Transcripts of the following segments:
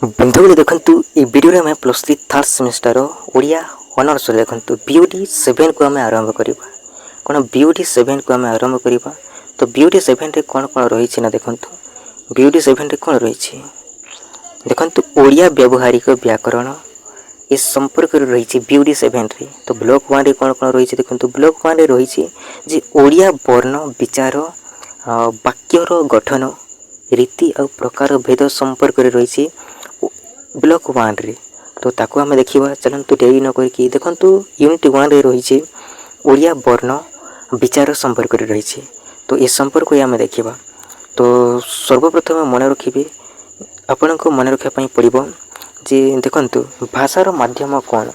बंधुगण देखंतु ए वीडियो रे हमें plus 3 third semester Odia honours देखंतु बीओडी 7 को हमें आरंभ करिबा कोन बीओडी 7 को हमें आरंभ करिबा तो बीओडी 7 रे कोन कोन रही छी ना देखंतु बीओडी 7 रे कोन रही छी देखंतु ओडिया व्यवहारिक व्याकरण इस संपर्क रे रही छी बीओडी 7 रे तो ब्लॉक 1 रे कोन कोन रही छी देखंतु ब्लॉक 1 रे रही छी जे ओडिया वर्ण विचार वाक्यर गठन रीति और प्रकार भेद संपर्क रे रही छी ब्लॉक 1 रे तो ताको हमें देखिबा चलंतु डेरी न करके देखंतु यूनिट 1 रे रही छी ओडिया वर्ण विचार संपर्क रे रही छी तो ए संपर्क को हमें देखिबा तो सर्वप्रथम मन रखिबे आपन को मन रखा पई पड़िबो जे देखंतु भाषार माध्यम कोन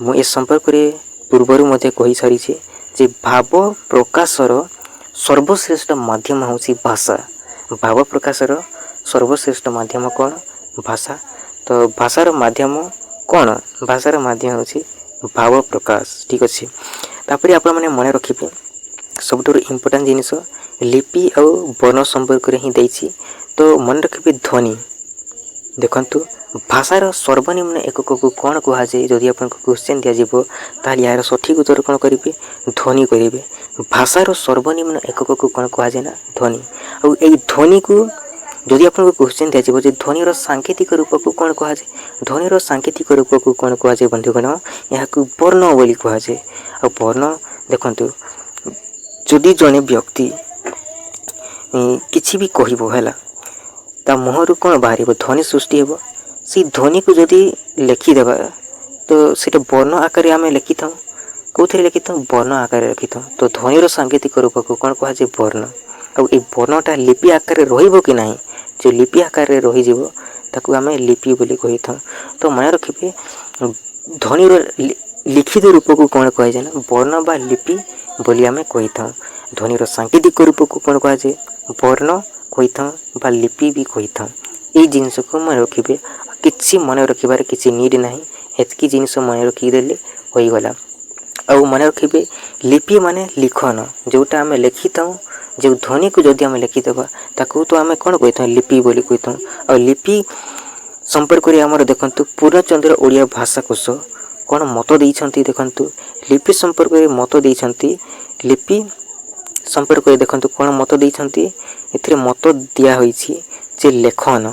मु ए संपर्क रे पूर्वरु मध्ये कहि सारी छी जे भाव प्रकाशर सर्वश्रेष्ठ माध्यम होसी भाषा भाव प्रकाशर सर्वश्रेष्ठ माध्यम कोन भाषा तो भाषार माध्यम कौन भाषार माध्यम होची भाव प्रकाश ठीक अच्छे तापर आपण मैंने मन रखिए सबुठ इम्पोर्टाट जिनिस लिपि और वर्ण संपर्क रे ही देछि तो मन रखिए ध्वनि देखंतु भाषार सर्वनिम्न एकक को कौन कह जाए जदि आपन क्वेश्चन दिया जिवो ताल यार सठिक उत्तर कौन करेंगे ध्वनि करेंगे भाषार सर्वनिम्न एकक को कौन कह जाए ना ध्वनि और यही ध्वनि को जदि आपको क्वेश्चन दिया जाए ध्वनिर सांकेतिक रूप को कौन कह जाए ध्वनिर सांकेतिक रूप को कौन कह जाए बंधुगण यहाँ वर्ण बोली कह जाए और वर्ण देखंतु जदि जने व्यक्ति किछि भी कहबो हैला ता मुहरु कौन बाहर ध्वनि सृष्टि हेबो से ध्वनि को जदि लिखि देबा तो सेटा वर्ण आकार आम लिखि था कौन लिखि था वर्ण आकार लिखि था तो ध्वनिर सांकेतिक रूप को कौन कह जाए वर्ण और ये वर्णटा लिपि आकार रहिबो कि नहीं जो लिपि आकार रे रही जीवो ताकू आमे लिपि बोली कहि था तो मन रखिबे ध्वनिर लिखित रूप को कौन कह जाए ना वर्ण बा लिपि बोली आमे कहि था ध्वनिर सांकेतिक रूप को कौन कह जाए वर्ण कहि था बा लिपि भी कहि था ए जिंस को मन रखिबे किछि मन रखिबार किछि नीड नहीं एतकी जिंस मन रखि देले होई गला और मन रखिबे लिपि माने लिखन जोटा आमे लिखि था जो ध्वनि को जदि आम लिखिदेबा ताकू तो आम कौन कही था लिपि बोली कही था और लिपि संपर्क में आमर देखंतु पूर्णचंद्र ओडिया भाषाकोश कौन मत देइछंती देखंतु लिपि संपर्क में मत देइछंती लिपि संपर्क में देखंतु कौन मत देइछंती एथिरे मत दिया होईछि जे लेखन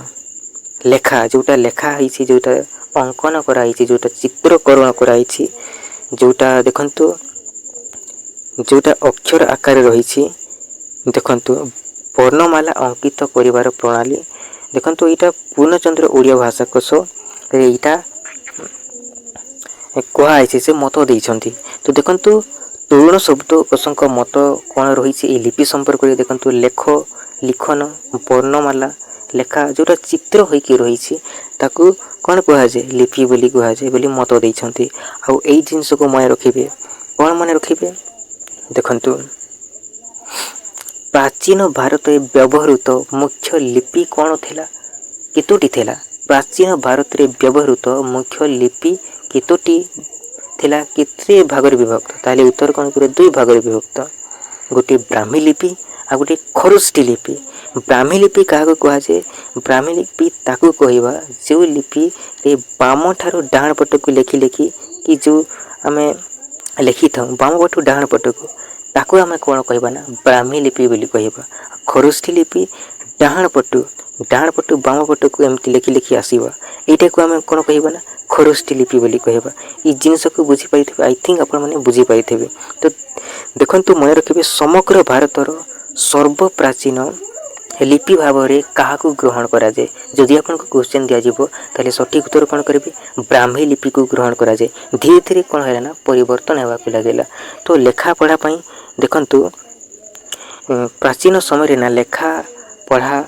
लेखा जोटा लेखा होईछि जोटा अंकन कराइछि जोटा चित्रकरण कराइछि जोटा देखंतु जोटा अक्षर आकार रहिछि देखंतु वर्णमाला अंकित करिवार प्रणाली देखंतु एटा पूर्णचंद्र ओडिया भाषाकोश रे एटा कहाइछि से मत देइछंती तो देखंतु तरुण शब्द कोशंक मत कोन रहिछि ए लिपि संपर्क रे देखंतु लेख लिखन वर्णमाला लेखा जोटा चित्र होइकी रहिछि ताकू कोन कहा जाय लिपि बोली कहा जाय बोली मत देइछंती आ एई जिंस को मन रखिबे कोन मन रखिबे देखंतु प्राचीन भारत व्यवहृत मुख्य लिपि कौन थिला केतोटी थिला प्राचीन भारत रे व्यवहृत मुख्य लिपि केतोटी थिला केते भाग रे विभक्त ताले उत्तर कोन करे दुई भाग रे विभक्त गोटे ब्राह्मी लिपि आ गोटे खरुष्टी लिपि ब्राह्मी लिपि काहा को जे ब्राह्मी लिपि ताकू कहबा जो लिपि रे बाम ठारो डाण पट को लेखि लेखि कि जो हमें लिखि था बाम पट डाण पट को ताको आमे कोन कहबा ना ब्राह्मी लिपि बोली कहबा खरुष्टी लिपि डाहाण पटु बाम पटु को एमती लेखि लेखि आसीबा एटा को आमे कोन कहबा ना खरुष्टी लिपि बोली कहबा ई जिंस को बुझी पाइथिबे आई थिंक आपण माने बुझी पाइथिबे तो देखंतु मन रखिबे समग्र भारतर सर्व प्राचीन लिपि भाव रे काहा को ग्रहण करा जाय जदि आपन को क्वेश्चन दिया जिवो ताले सठिक उत्तर कोन करबे ब्राह्मी लिपि को ग्रहण करा जाय धीरे धीरे कोन हैला ना परिवर्तन हेबा को लागेला तो लेखा पढ़ा पई देखंतु प्राचीन समय रे ना लेखा पढ़ा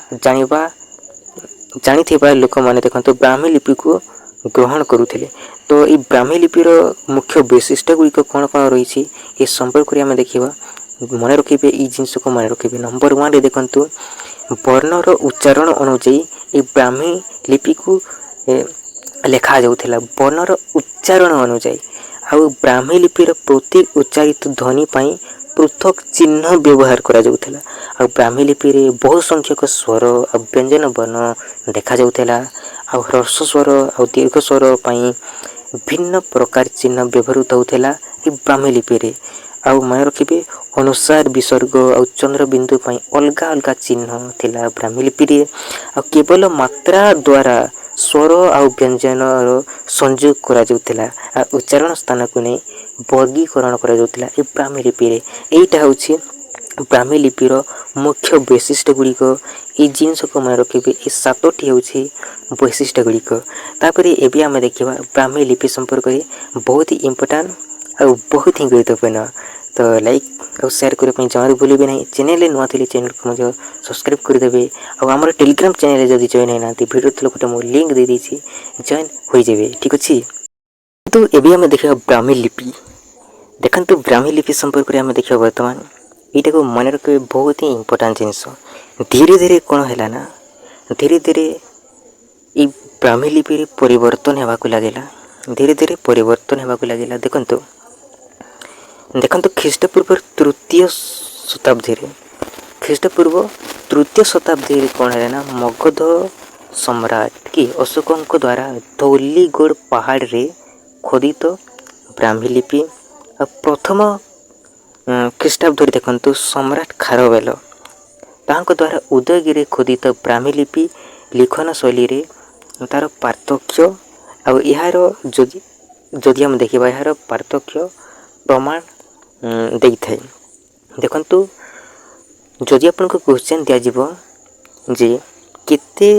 जानिथिबा लोक माने देखंतु ब्राह्मी लिपि को ग्रहण करूथिले तो ई ब्राह्मी लिपिर मुख्य वैशिष्ट्य गुड़िक कौन कौन रही ये संपर्क में देखा मन रखिए ई जिनस को मन रखिए नंबर 1 रे देखंतु वर्णर उच्चारण अनुଯାयी ये ब्राह्मी लिपि को लेखा जाउथिला वर्णर उच्चारण अनुଯାयी आ ब्राह्मी लिपिर प्रत्येक उच्चारित ध्वनि पाई पृथक चिन्ह व्यवहार करा जाउथिला आ ब्राह्मी लिपि रे बहु संख्यक स्वर आ व्यंजन वर्ण देखा जाउथिला ଆଉ ହ୍ରସ୍ୱ ସ୍ୱର ଆଉ ଦୀର୍ଘ ସ୍ୱର ପାଇଁ ଭିନ୍ନ ପ୍ରକାର ଚିହ୍ନ ବ୍ୟବହୃତ ହେଉଥିଲା ଏ ବ୍ରାହ୍ମୀ ଲିପିରେ। ଆଉ ମନେ ରଖିବେ ଅନୁସାର ବିସର୍ଗ ଆଉ ଚନ୍ଦ୍ରବିନ୍ଦୁ ପାଇଁ ଅଲଗା ଅଲଗା ଚିହ୍ନ ଥିଲା ବ୍ରାହ୍ମୀ ଲିପିରେ। ଆଉ କେବଳ ମାତ୍ରା ଦ୍ୱାରା ସ୍ୱର ଆଉ ବ୍ୟଞ୍ଜନର ସଂଯୋଗ କରାଯାଉଥିଲା ଆଉ ଉଚ୍ଚାରଣ ସ୍ଥାନକୁ ନେଇ ବର୍ଗୀକରଣ କରାଯାଉଥିଲା ଏ ବ୍ରାହ୍ମୀ ଲିପିରେ। ଏଇଟା ହେଉଛି ବ୍ରାହ୍ମୀ ଲିପିର ମୁଖ୍ୟ ବୈଶିଷ୍ଟ୍ୟ ଗୁଡ଼ିକ। ଏଇ ଜିନିଷକୁ ମନେ ରଖିବେ, ଏ 7ଟି ହେଉଛି ବୈଶିଷ୍ଟ୍ୟ ଗୁଡ଼ିକ। ତାପରେ ଏବେ ଆମେ ଦେଖିବା ବ୍ରାହ୍ମୀ ଲିପି ସମ୍ପର୍କରେ ବହୁତ ଇମ୍ପୋର୍ଟାଣ୍ଟ ଆଉ ବହୁତ ହିଁ ଗୁରୁତ୍ୱପୂର୍ଣ୍ଣ। ତ ଲାଇକ୍ ଆଉ ସେୟାର କରିବା ପାଇଁ ଜମାରୁ ଭୁଲିବେ ନାହିଁ। ଚ୍ୟାନେଲରେ ନୂଆ ଥିଲେ ଚ୍ୟାନେଲକୁ ମଧ୍ୟ ସବସ୍କ୍ରାଇବ୍ କରିଦେବେ। ଆଉ ଆମର ଟେଲିଗ୍ରାମ ଚ୍ୟାନେଲରେ ଯଦି ଜଏନ୍ ହେଇନାହାନ୍ତି, ଭିଡ଼ିଓ ତଳେ ଗୋଟେ ମୁଁ ଲିଙ୍କ୍ ଦେଇଦେଇଛି, ଜଏନ୍ ହୋଇଯିବେ, ଠିକ୍ ଅଛି। କିନ୍ତୁ ଏବେ ଆମେ ଦେଖିବା ବ୍ରାହ୍ମୀ ଲିପି। ଦେଖନ୍ତୁ ବ୍ରାହ୍ମୀ ଲିପି ସମ୍ପର୍କରେ ଆମେ ଦେଖିବା ବର୍ତ୍ତମାନ ଏଇଟାକୁ ମନେ ରଖିବେ, ବହୁତ ହିଁ ଇମ୍ପୋର୍ଟାଣ୍ଟ ଜିନିଷ। ଧୀରେ ଧୀରେ କ'ଣ ହେଲା ନା, ଧୀରେ ଧୀରେ ଏଇ ବ୍ରାହ୍ମୀ ଲିପିରେ ପରିବର୍ତ୍ତନ ହେବାକୁ ଲାଗିଲା। ଧୀରେ ଧୀରେ ପରିବର୍ତ୍ତନ ହେବାକୁ ଲାଗିଲା। ଦେଖନ୍ତୁ ଖ୍ରୀଷ୍ଟପୂର୍ବ ତୃତୀୟ ଶତାବ୍ଦୀରେ କ'ଣ ହେଲା ନା, ମଗଧ ସମ୍ରାଟ କି ଅଶୋକଙ୍କ ଦ୍ୱାରା ଧୌଲିଗଡ଼ ପାହାଡ଼ରେ ଖୋଦିତ ବ୍ରାହ୍ମୀ ଲିପି। ଆଉ ପ୍ରଥମ ଖ୍ରୀଷ୍ଟାବ୍ଦରେ ଦେଖନ୍ତୁ ସମ୍ରାଟ ଖାରବେଳ ତାଙ୍କ ଦ୍ୱାରା ଉଦୟଗିରିରେ ଖୋଦିତ ବ୍ରାହ୍ମୀ ଲିପି ଲିଖନ ଶୈଳୀରେ ତା'ର ପାର୍ଥକ୍ୟ ଆଉ ଏହାର ଯଦି ଆମେ ଦେଖିବା ଏହାର ପାର୍ଥକ୍ୟ ପ୍ରମାଣ ଦେଇଥାଏ। ଦେଖନ୍ତୁ ଯଦି ଆପଣଙ୍କୁ କ୍ୱେଶ୍ଚନ୍ ଦିଆଯିବ ଯେ କେତେ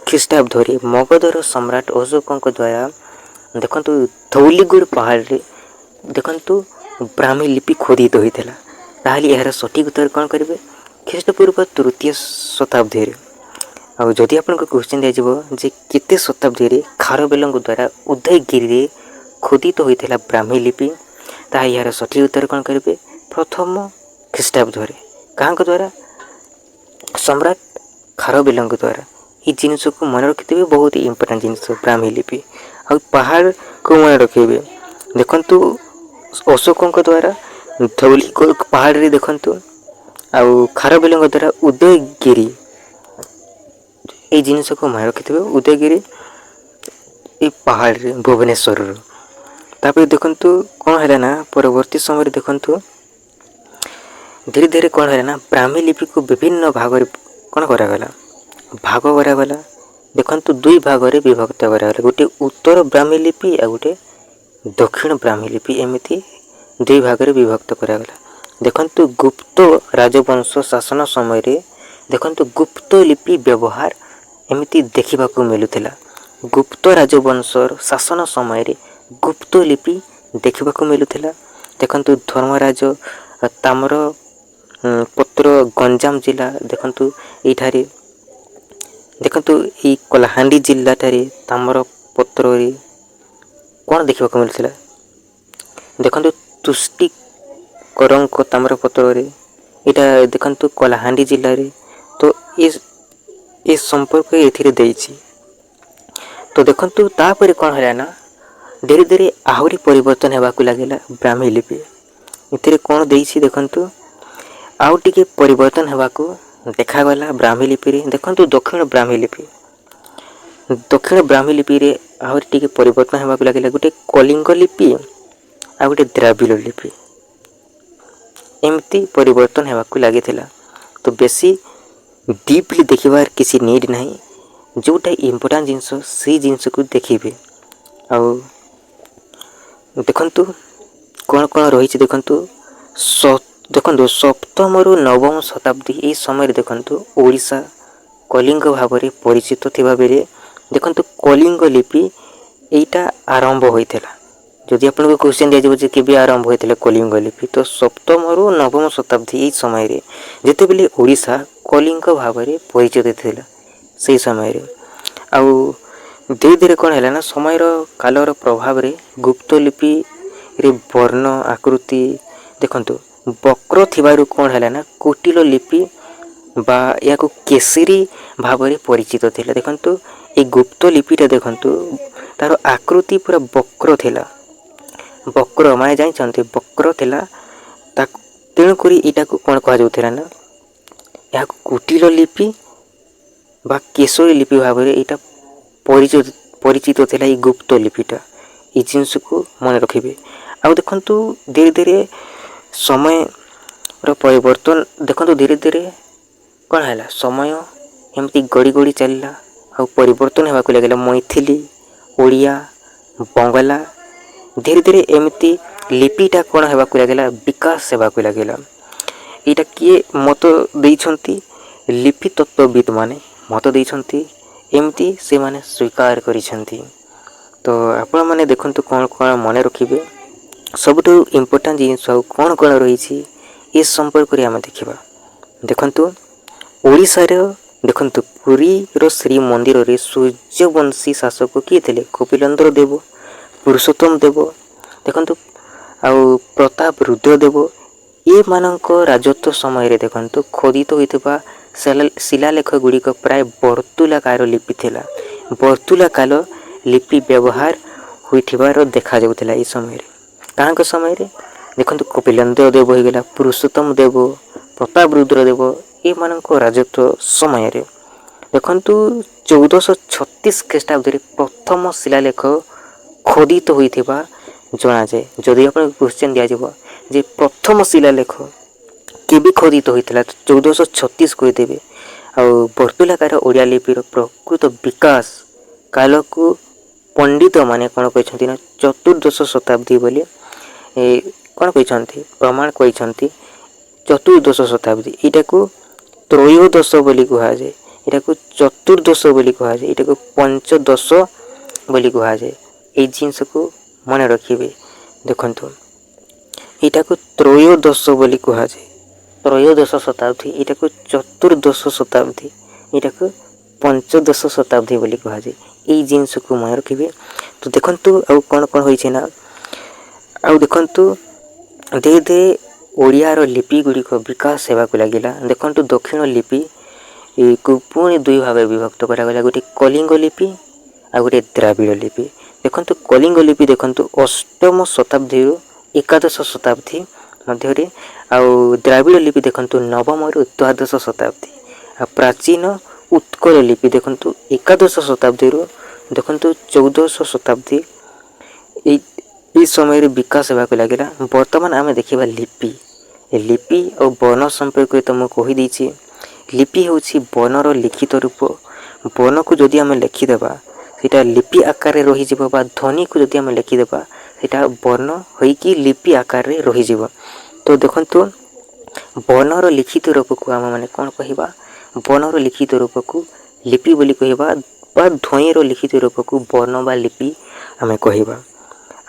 ଖ୍ରୀଷ୍ଟାବ୍ଦରେ ମଗଧର ସମ୍ରାଟ ଅଶୋକଙ୍କ ଦ୍ୱାରା ଦେଖନ୍ତୁ ଧୌଲିଗଡ଼ ପାହାଡ଼ରେ ଦେଖନ୍ତୁ ବ୍ରାହ୍ମୀ ଲିପି ଖୋଦିତ ହୋଇଥିଲା, ତାହେଲେ ଏହାର ସଠିକ୍ ଉତ୍ତର କ'ଣ କରିବେ? ଖ୍ରୀଷ୍ଟପୂର୍ବ ତୃତୀୟ ଶତାବ୍ଦୀରେ। ଆଉ ଯଦି ଆପଣଙ୍କୁ କ୍ୱେଶ୍ଚନ୍ ଦିଆଯିବ ଯେ କେତେ ଶତାବ୍ଦୀରେ ଖାରବେଳଙ୍କ ଦ୍ୱାରା ଉଦୟଗିରିରେ ଖୋଦିତ ହୋଇଥିଲା ବ୍ରାହ୍ମୀ ଲିପି, ତାହା ଏହାର ସଠିକ୍ ଉତ୍ତର କ'ଣ କରିବେ? ପ୍ରଥମ ଖ୍ରୀଷ୍ଟାବ୍ଦରେ। କାହାଙ୍କ ଦ୍ୱାରା? ସମ୍ରାଟ ଖାରବେଳଙ୍କ ଦ୍ୱାରା। এই ଜିନିଷକୁ ମନେ ରଖିଥିବେ, ବହୁତ ଇମ୍ପୋର୍ଟାଣ୍ଟ ଜିନିଷ ବ୍ରାହ୍ମୀ ଲିପି। ଆଉ ପାହାଡ଼କୁ ମନେ ରଖିବେ, ଦେଖନ୍ତୁ ଅଶୋକଙ୍କ ଦ୍ୱାରା ଧୌଲିଗଡ଼ ପାହାଡ଼ରେ ଦେଖନ୍ତୁ, ଆଉ ଖାରବେଳଙ୍କ ଦ୍ୱାରା ଉଦୟଗିରି। এই ଜିନିଷକୁ ମନେ ରଖିଥିବେ, ଉଦୟଗିରି এই ପାହାଡ଼ରେ ଭୁବନେଶ୍ୱରର। ତାପରେ ଦେଖନ୍ତୁ କ'ଣ ହେଲା ନା, ପରବର୍ତ୍ତୀ ସମୟରେ ଦେଖନ୍ତୁ ଧୀରେ ଧୀରେ କ'ଣ ହେଲା ନା, ବ୍ରାହ୍ମୀ ଲିପିକୁ ବିଭିନ୍ନ ଭାଗରେ କ'ଣ କରାଗଲା, ଭାଗ କରାଗଲା। ଦେଖନ୍ତୁ ଦୁଇ ଭାଗରେ ବିଭକ୍ତ କରାଗଲା, ଗୋଟେ ଉତ୍ତର ବ୍ରାହ୍ମୀ ଲିପି ଆଉ ଗୋଟେ ଦକ୍ଷିଣ ବ୍ରାହ୍ମୀ ଲିପି, ଏମିତି ଦୁଇ ଭାଗରେ ବିଭକ୍ତ କରାଗଲା। ଦେଖନ୍ତୁ ଗୁପ୍ତ ରାଜବଂଶ ଶାସନ ସମୟରେ ଦେଖନ୍ତୁ ଗୁପ୍ତ ଲିପି ବ୍ୟବହାର ଏମିତି ଦେଖିବାକୁ ମିଳୁଥିଲା। ଗୁପ୍ତ ରାଜବଂଶର ଶାସନ ସମୟରେ ଗୁପ୍ତ ଲିପି ଦେଖିବାକୁ ମିଳୁଥିଲା। ଦେଖନ୍ତୁ ଧର୍ମରାଜ ତାମ୍ର ପତ୍ର ଗଞ୍ଜାମ ଜିଲ୍ଲା, ଦେଖନ୍ତୁ ଏଇଠାରେ ଦେଖନ୍ତୁ ଏଇ କଳାହାଣ୍ଡି ଜିଲ୍ଲାଠାରେ ତାମ୍ର ପତ୍ରରେ କ'ଣ ଦେଖିବାକୁ ମିଳୁଥିଲା? ଦେଖନ୍ତୁ ତୁଷ୍ଟିକରଙ୍କ ତାମ୍ରପତ୍ରରେ, ଏଇଟା ଦେଖନ୍ତୁ କଳାହାଣ୍ଡି ଜିଲ୍ଲାରେ। ତ ଏ ସମ୍ପର୍କ ଏଥିରେ ଦେଇଛି। ତ ଦେଖନ୍ତୁ ତାପରେ କ'ଣ ହେଲା ନା, ଧୀରେ ଧୀରେ ଆହୁରି ପରିବର୍ତ୍ତନ ହେବାକୁ ଲାଗିଲା ବ୍ରାହ୍ମୀ ଲିପି। ଏଥିରେ କ'ଣ ଦେଇଛି ଦେଖନ୍ତୁ, ଆଉ ଟିକେ ପରିବର୍ତ୍ତନ ହେବାକୁ ଦେଖାଗଲା ବ୍ରାହ୍ମୀ ଲିପିରେ। ଦେଖନ୍ତୁ ଦକ୍ଷିଣ ବ୍ରାହ୍ମୀ ଲିପିରେ ଆହୁରି ଟିକେ ପରିବର୍ତ୍ତନ ହେବାକୁ ଲାଗିଲା। ଗୋଟେ କଳିଙ୍ଗ ଲିପି ଆଉ ଗୋଟେ ଦ୍ରାବିଡ଼ ଲିପି, ଏମିତି ପରିବର୍ତ୍ତନ ହେବାକୁ ଲାଗିଥିଲା। ତ ବେଶୀ ଡିପ୍ଲି ଦେଖିବାର କିଛି ନିଡ୍ ନାହିଁ, ଯେଉଁଟା ଇମ୍ପୋର୍ଟାଣ୍ଟ ଜିନିଷ ସେଇ ଜିନିଷକୁ ଦେଖିବେ। ଆଉ ଦେଖନ୍ତୁ କ'ଣ କ'ଣ ରହିଛି, ଦେଖନ୍ତୁ ସପ୍ତମରୁ ନବମ ଶତାବ୍ଦୀ ଏହି ସମୟରେ ଦେଖନ୍ତୁ ଓଡ଼ିଶା କଳିଙ୍ଗ ଭାବରେ ପରିଚିତ ଥିବା ବେଳେ ଦେଖନ୍ତୁ କଳିଙ୍ଗ ଲିପି ଏଇଟା ଆରମ୍ଭ ହୋଇଥିଲା। ଯଦି ଆପଣଙ୍କୁ କ୍ୱେଶ୍ଚନ୍ ଦିଆଯିବ ଯେ କେବେ ଆରମ୍ଭ ହୋଇଥିଲା କଳିଙ୍ଗ ଲିପି, ତ ସପ୍ତମରୁ ନବମ ଶତାବ୍ଦୀ ଏହି ସମୟରେ ଯେତେବେଳେ ଓଡ଼ିଶା କଳିଙ୍ଗ ଭାବରେ ପରିଚିତ ଥିଲା ସେହି ସମୟରେ। ଆଉ ଧୀରେ ଧୀରେ କ'ଣ ହେଲା ନା, ସମୟର କାଳର ପ୍ରଭାବରେ ଗୁପ୍ତ ଲିପିରେ ବର୍ଣ୍ଣ ଆକୃତି ଦେଖନ୍ତୁ ବକ୍ର ଥିବାରୁ କ'ଣ ହେଲା ନା, କୁଟିଳ ଲିପି ବା ଏହାକୁ କେଶରୀ ଭାବରେ ପରିଚିତ ଥିଲା। ଦେଖନ୍ତୁ এই ଗୁପ୍ତ ଲିପିଟା ଦେଖନ୍ତୁ ତା'ର ଆକୃତି ପୁରା ବକ୍ର ଥିଲା। ବକ୍ର ମାନେ ଜାଣିଛନ୍ତି ବକ୍ର ଥିଲା, ତାକୁ ତେଣୁକରି ଏଇଟାକୁ କ'ଣ କୁହାଯାଉଥିଲା ନା, ଏହାକୁ କୁଟିଳ ଲିପି ବା କେଶରୀ ଲିପି ଭାବରେ ଏଇଟା ପରିଚିତ ପରିଚିତ ଥିଲା ଏଇ ଗୁପ୍ତ ଲିପିଟା। ଏଇ ଜିନିଷକୁ ମନେ ରଖିବେ। ଆଉ ଦେଖନ୍ତୁ ଧୀରେ ଧୀରେ ସମୟର ପରିବର୍ତ୍ତନ ଦେଖନ୍ତୁ ଧୀରେ ଧୀରେ କ'ଣ ହେଲା, ସମୟ ଏମିତି ଗଡ଼ି ଗଡ଼ି ଚାଲିଲା ଆଉ ପରିବର୍ତ୍ତନ ହେବାକୁ ଲାଗିଲା। ମୈଥିଲି, ଓଡ଼ିଆ, ବଙ୍ଗଳା ଧୀରେ ଧୀରେ ଏମିତି ଲିପିଟା କ'ଣ ହେବାକୁ ଲାଗିଲା, ବିକାଶ ହେବାକୁ ଲାଗିଲା। ଏଇଟା କିଏ ମତ ଦେଇଛନ୍ତି? ଲିପି ତତ୍ତ୍ୱବିତ୍ ମାନେ ମତ ଦେଇଛନ୍ତି, ଏମିତି ସେମାନେ ସ୍ୱୀକାର କରିଛନ୍ତି। ତ ଆପଣମାନେ ଦେଖନ୍ତୁ କ'ଣ କ'ଣ ମନେ ରଖିବେ। ସବୁଠୁ ଇମ୍ପୋର୍ଟାଣ୍ଟ ଜିନିଷ ଆଉ କ'ଣ କ'ଣ ରହିଛି ଏ ସମ୍ପର୍କରେ ଆମେ ଦେଖିବା। ଦେଖନ୍ତୁ ଓଡ଼ିଶାର ଦେଖନ୍ତୁ ପୁରୀର ଶ୍ରୀମନ୍ଦିରରେ ସୂର୍ଯ୍ୟବଂଶୀ ଶାସକ କିଏ ଥିଲେ? କପିଳେନ୍ଦ୍ର ଦେବ, ପୁରୁଷୋତ୍ତମ ଦେବ ଦେଖନ୍ତୁ ଆଉ ପ୍ରତାପ ରୁଦ୍ରଦେବ। ଏମାନଙ୍କ ରାଜତ୍ୱ ସମୟରେ ଦେଖନ୍ତୁ ଖୋଦିତ ହୋଇଥିବା ଶିଳାଲେଖ ଗୁଡ଼ିକ ପ୍ରାୟ ବର୍ତ୍ତୁଳାକାର ଲିପି ଥିଲା। ବର୍ତ୍ତୁଳାକାର ଲିପି ବ୍ୟବହାର ହୋଇଥିବାର ଦେଖାଯାଉଥିଲା ଏହି ସମୟରେ। ତାଙ୍କ ସମୟରେ ଦେଖନ୍ତୁ କପିଳେନ୍ଦ୍ର ଦେବ ହୋଇଗଲା, ପୁରୁଷୋତ୍ତମ ଦେବ, ପ୍ରତାପ ରୁଦ୍ରଦେବ ଏମାନଙ୍କ ରାଜତ୍ୱ ସମୟରେ ଦେଖନ୍ତୁ 1436 ଖ୍ରୀଷ୍ଟାବ୍ଦରେ ପ୍ରଥମ ଶିଳାଲେଖ ଖୋଦିତ ହୋଇଥିବା ଜଣାଯାଏ। ଯଦି ଆପଣଙ୍କୁ କ୍ୱେଶ୍ଚନ୍ ଦିଆଯିବ ଯେ ପ୍ରଥମ ଶିଳାଲେଖ କେବେ ଖୋଦିତ ହୋଇଥିଲା, 1436 କହିଦେବେ। ଆଉ ବର୍ତ୍ତୁଳାକାର ଓଡ଼ିଆ ଲିପିର ପ୍ରକୃତ ବିକାଶ କାଳକୁ ପଣ୍ଡିତମାନେ କ'ଣ କହିଛନ୍ତି ନା ଚତୁର୍ଦ୍ଦଶ ଶତାବ୍ଦୀ ବୋଲି କ'ଣ କହିଛନ୍ତି, ପ୍ରମାଣ କରିଛନ୍ତି। ଚତୁର୍ଦ୍ଦଶ ଶତାବ୍ଦୀ ଏଇଟାକୁ ତ୍ରୟୋଦଶ ବୋଲି କୁହାଯାଏ, ଏଇଟାକୁ ଚତୁର୍ଦ୍ଦଶ ବୋଲି କୁହାଯାଏ, ଏଇଟାକୁ ପଞ୍ଚଦଶ ବୋଲି କୁହାଯାଏ। ଏଇ ଜିନିଷକୁ ମନେ ରଖିବେ। ଦେଖନ୍ତୁ ଏଇଟାକୁ ତ୍ରୟୋଦଶ ବୋଲି କୁହାଯାଏ, ତ୍ରୟୋଦଶ ଶତାବ୍ଦୀ, ଏଇଟାକୁ ଚତୁର୍ଦ୍ଦଶ ଶତାବ୍ଦୀ, ଏଇଟାକୁ ପଞ୍ଚଦଶ ଶତାବ୍ଦୀ ବୋଲି କୁହାଯାଏ। ଏଇ ଜିନିଷକୁ ମନେ ରଖିବେ। ତ ଦେଖନ୍ତୁ ଆଉ କ'ଣ କ'ଣ ହୋଇଛି ନା, ଆଉ ଦେଖନ୍ତୁ ଧୀରେ ଧୀରେ ଓଡ଼ିଆର ଲିପି ଗୁଡ଼ିକ ବିକାଶ ହେବାକୁ ଲାଗିଲା। ଦେଖନ୍ତୁ ଦକ୍ଷିଣ ଲିପିକୁ ପୁଣି ଦୁଇ ଭାବେ ବିଭକ୍ତ କରାଗଲା, ଗୋଟେ କଳିଙ୍ଗ ଲିପି ଆଉ ଗୋଟେ ଦ୍ରାବିଡ଼ ଲିପି। ଦେଖନ୍ତୁ କଳିଙ୍ଗ ଲିପି ଦେଖନ୍ତୁ ଅଷ୍ଟମ ଶତାବ୍ଦୀରୁ ଏକାଦଶ ଶତାବ୍ଦୀ ମଧ୍ୟରେ, ଆଉ ଦ୍ରାବିଡ଼ ଲିପି ଦେଖନ୍ତୁ ନବମରୁ ଦ୍ୱାଦଶ ଶତାବ୍ଦୀ। ଆଉ ପ୍ରାଚୀନ ଉତ୍କଳ ଲିପି ଦେଖନ୍ତୁ ଏକାଦଶ ଶତାବ୍ଦୀରୁ ଦେଖନ୍ତୁ 14ଶ ଶତାବ୍ଦୀ ଏହି ସମୟରେ ବିକାଶ ହେବାକୁ ଲାଗିଲା। ବର୍ତ୍ତମାନ ଆମେ ଦେଖିବା ଲିପି। ଲିପି ଆଉ ବର୍ଣ୍ଣ ସମ୍ପର୍କରେ ତ ମୁଁ କହିଦେଇଛି। ଲିପି ହେଉଛି ବର୍ଣ୍ଣର ଲିଖିତ ରୂପ। ବର୍ଣ୍ଣକୁ ଯଦି ଆମେ ଲେଖିଦେବା ସେଇଟା ଲିପି ଆକାରରେ ରହିଯିବ, ବା ଧ୍ୱନିକୁ ଯଦି ଆମେ ଲେଖିଦେବା ସେଇଟା ବର୍ଣ୍ଣ ହୋଇକି ଲିପି ଆକାରରେ ରହିଯିବ। ତ ଦେଖନ୍ତୁ ବର୍ଣ୍ଣର ଲିଖିତ ରୂପକୁ ଆମେମାନେ କ'ଣ କହିବା? ବର୍ଣ୍ଣର ଲିଖିତ ରୂପକୁ ଲିପି ବୋଲି କହିବା, ବା ଧ୍ୱନିର ଲିଖିତ ରୂପକୁ ବର୍ଣ୍ଣ ବା ଲିପି ଆମେ କହିବା।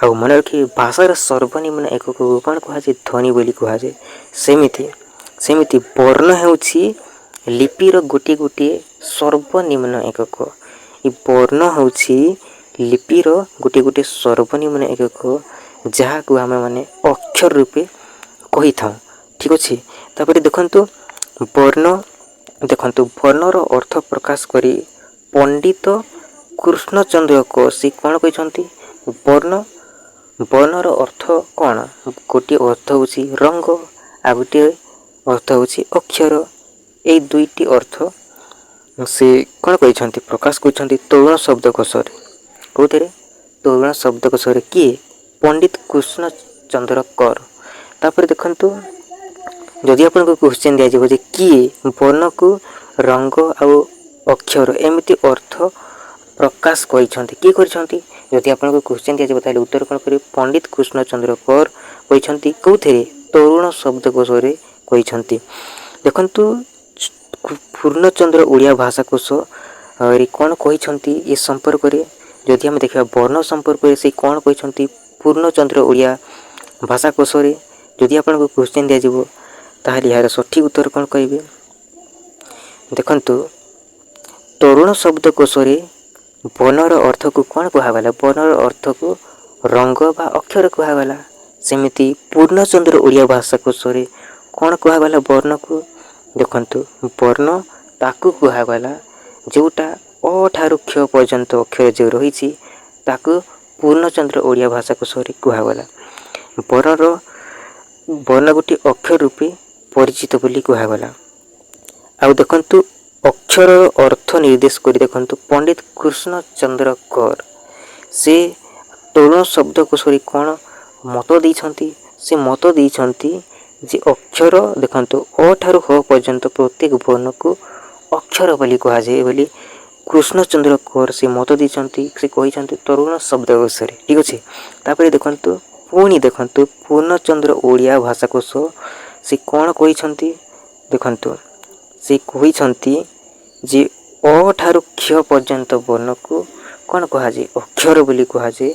ଆଉ ମନେ ରଖିବେ ଭାଷାର ସର୍ବନିମ୍ନ ଏକକୁ କ'ଣ କୁହାଯାଏ? ଧ୍ୱନି ବୋଲି କୁହାଯାଏ। ସେମିତି ବର୍ଣ୍ଣ ହେଉଛି ଲିପିର ଗୋଟିଏ ଗୋଟିଏ ସର୍ବନିମ୍ନ ଏକକ। ଏ ବର୍ଣ୍ଣ ହେଉଛି ଲିପିର ଗୋଟିଏ ଗୋଟିଏ ସର୍ବନିମ୍ନ ଏକକ, ଯାହାକୁ ଆମେମାନେ ଅକ୍ଷର ରୂପେ କହିଥାଉ। ଠିକ୍ ଅଛି। ତାପରେ ଦେଖନ୍ତୁ ବର୍ଣ୍ଣର ଅର୍ଥ ପ୍ରକାଶ କରି ପଣ୍ଡିତ କୃଷ୍ଣଚନ୍ଦ୍ର କୌଶିକ କ'ଣ କହିଛନ୍ତି? ବର୍ଣ୍ଣର ଅର୍ଥ କ'ଣ? ଗୋଟିଏ ଅର୍ଥ ହେଉଛି ରଙ୍ଗ, ଆଉ ଗୋଟିଏ ଅର୍ଥ ହେଉଛି ଅକ୍ଷର। ଏଇ ଦୁଇଟି ଅର୍ଥ ସେ କ'ଣ କହିଛନ୍ତି? ପ୍ରକାଶ କରିଛନ୍ତି ତରୁଣ ଶବ୍ଦକୋଷରେ। କେଉଁଥିରେ? ତରୁଣ ଶବ୍ଦକୋଷରେ। କିଏ? ପଣ୍ଡିତ କୃଷ୍ଣଚନ୍ଦ୍ର କର। ତାପରେ ଦେଖନ୍ତୁ ଯଦି ଆପଣଙ୍କୁ କ୍ୱେଶ୍ଚନ୍ ଦିଆଯିବ ଯେ କିଏ ବର୍ଣ୍ଣକୁ ରଙ୍ଗ ଆଉ ଅକ୍ଷର ଏମିତି ଅର୍ଥ ପ୍ରକାଶ କରିଛନ୍ତି, କିଏ କରିଛନ୍ତି? ଯଦି ଆପଣଙ୍କୁ କ୍ୱେଶ୍ଚନ୍ ଦିଆଯିବ ତାହେଲେ ଉତ୍ତର କ'ଣ କରିବେ? ପଣ୍ଡିତ କୃଷ୍ଣଚନ୍ଦ୍ର କର କହିଛନ୍ତି। କେଉଁଥିରେ? ତରୁଣ ଶବ୍ଦକୋଷରେ କହିଛନ୍ତି। ଦେଖନ୍ତୁ ପୂର୍ଣ୍ଣଚନ୍ଦ୍ର ଓଡ଼ିଆ ଭାଷାକୋଷରେ କ'ଣ କହିଛନ୍ତି ଏ ସମ୍ପର୍କରେ ଯଦି ଆମେ ଦେଖିବା, ବର୍ଣ୍ଣ ସମ୍ପର୍କରେ ସେ କ'ଣ କହିଛନ୍ତି ପୂର୍ଣ୍ଣଚନ୍ଦ୍ର ଓଡ଼ିଆ ଭାଷାକୋଷରେ? ଯଦି ଆପଣଙ୍କୁ କ୍ୱେଶ୍ଚନ୍ ଦିଆଯିବ ତାହେଲେ ଏହାର ସଠିକ୍ ଉତ୍ତର କ'ଣ କହିବେ? ଦେଖନ୍ତୁ ତରୁଣ ଶବ୍ଦକୋଷରେ ବର୍ଣ୍ଣର ଅର୍ଥକୁ କ'ଣ କୁହାଗଲା? ବର୍ଣ୍ଣର ଅର୍ଥକୁ ରଙ୍ଗ ବା ଅକ୍ଷର କୁହାଗଲା। ସେମିତି ପୂର୍ଣ୍ଣଚନ୍ଦ୍ର ଓଡ଼ିଆ ଭାଷାକୋଷରେ କ'ଣ କୁହାଗଲା ବର୍ଣ୍ଣକୁ? ଦେଖନ୍ତୁ ବର୍ଣ୍ଣ ତାକୁ କୁହାଗଲା ଯେଉଁଟା ଅ ଠାରୁ କ୍ଷ ପର୍ଯ୍ୟନ୍ତ ଅକ୍ଷର ଯେଉଁ ରହିଛି ତାକୁ ପୂର୍ଣ୍ଣଚନ୍ଦ୍ର ଓଡ଼ିଆ ଭାଷାକୋଷରେ କୁହାଗଲା। ବର୍ଣ୍ଣ ଗୋଟିଏ ଅକ୍ଷର ରୂପେ ପରିଚିତ ବୋଲି କୁହାଗଲା। ଆଉ ଦେଖନ୍ତୁ ଅକ୍ଷର ଅର୍ଥ ନିର୍ଦ୍ଦେଶ କରି ଦେଖନ୍ତୁ ପଣ୍ଡିତ କୃଷ୍ଣଚନ୍ଦ୍ର କର ସେ ତୋରଣ ଶବ୍ଦକୁ ସରି କ'ଣ ମତ ଦେଇଛନ୍ତି? ସେ ମତ ଦେଇଛନ୍ତି ଯେ ଅକ୍ଷର ଦେଖନ୍ତୁ ଅ ଠାରୁ ହ ପର୍ଯ୍ୟନ୍ତ ପ୍ରତ୍ୟେକ ବର୍ଣ୍ଣକୁ ଅକ୍ଷର ବୋଲି କୁହାଯାଏ ବୋଲି କୃଷ୍ଣଚନ୍ଦ୍ର କର ସେ ମତ ଦେଇଛନ୍ତି। ସେ କହିଛନ୍ତି ତରୁଣ ଶବ୍ଦ ବିଷୟରେ। ଠିକ୍ ଅଛି। ତାପରେ ଦେଖନ୍ତୁ ପୁଣି ଦେଖନ୍ତୁ ପୂର୍ଣ୍ଣଚନ୍ଦ୍ର ଓଡ଼ିଆ ଭାଷାକୋଷ ସେ କ'ଣ କହିଛନ୍ତି? ଦେଖନ୍ତୁ ସେ କହିଛନ୍ତି ଯେ ଅ ଠାରୁ କ୍ଷ ପର୍ଯ୍ୟନ୍ତ ବର୍ଣ୍ଣକୁ କ'ଣ କୁହାଯାଏ? ଅକ୍ଷର ବୋଲି କୁହାଯାଏ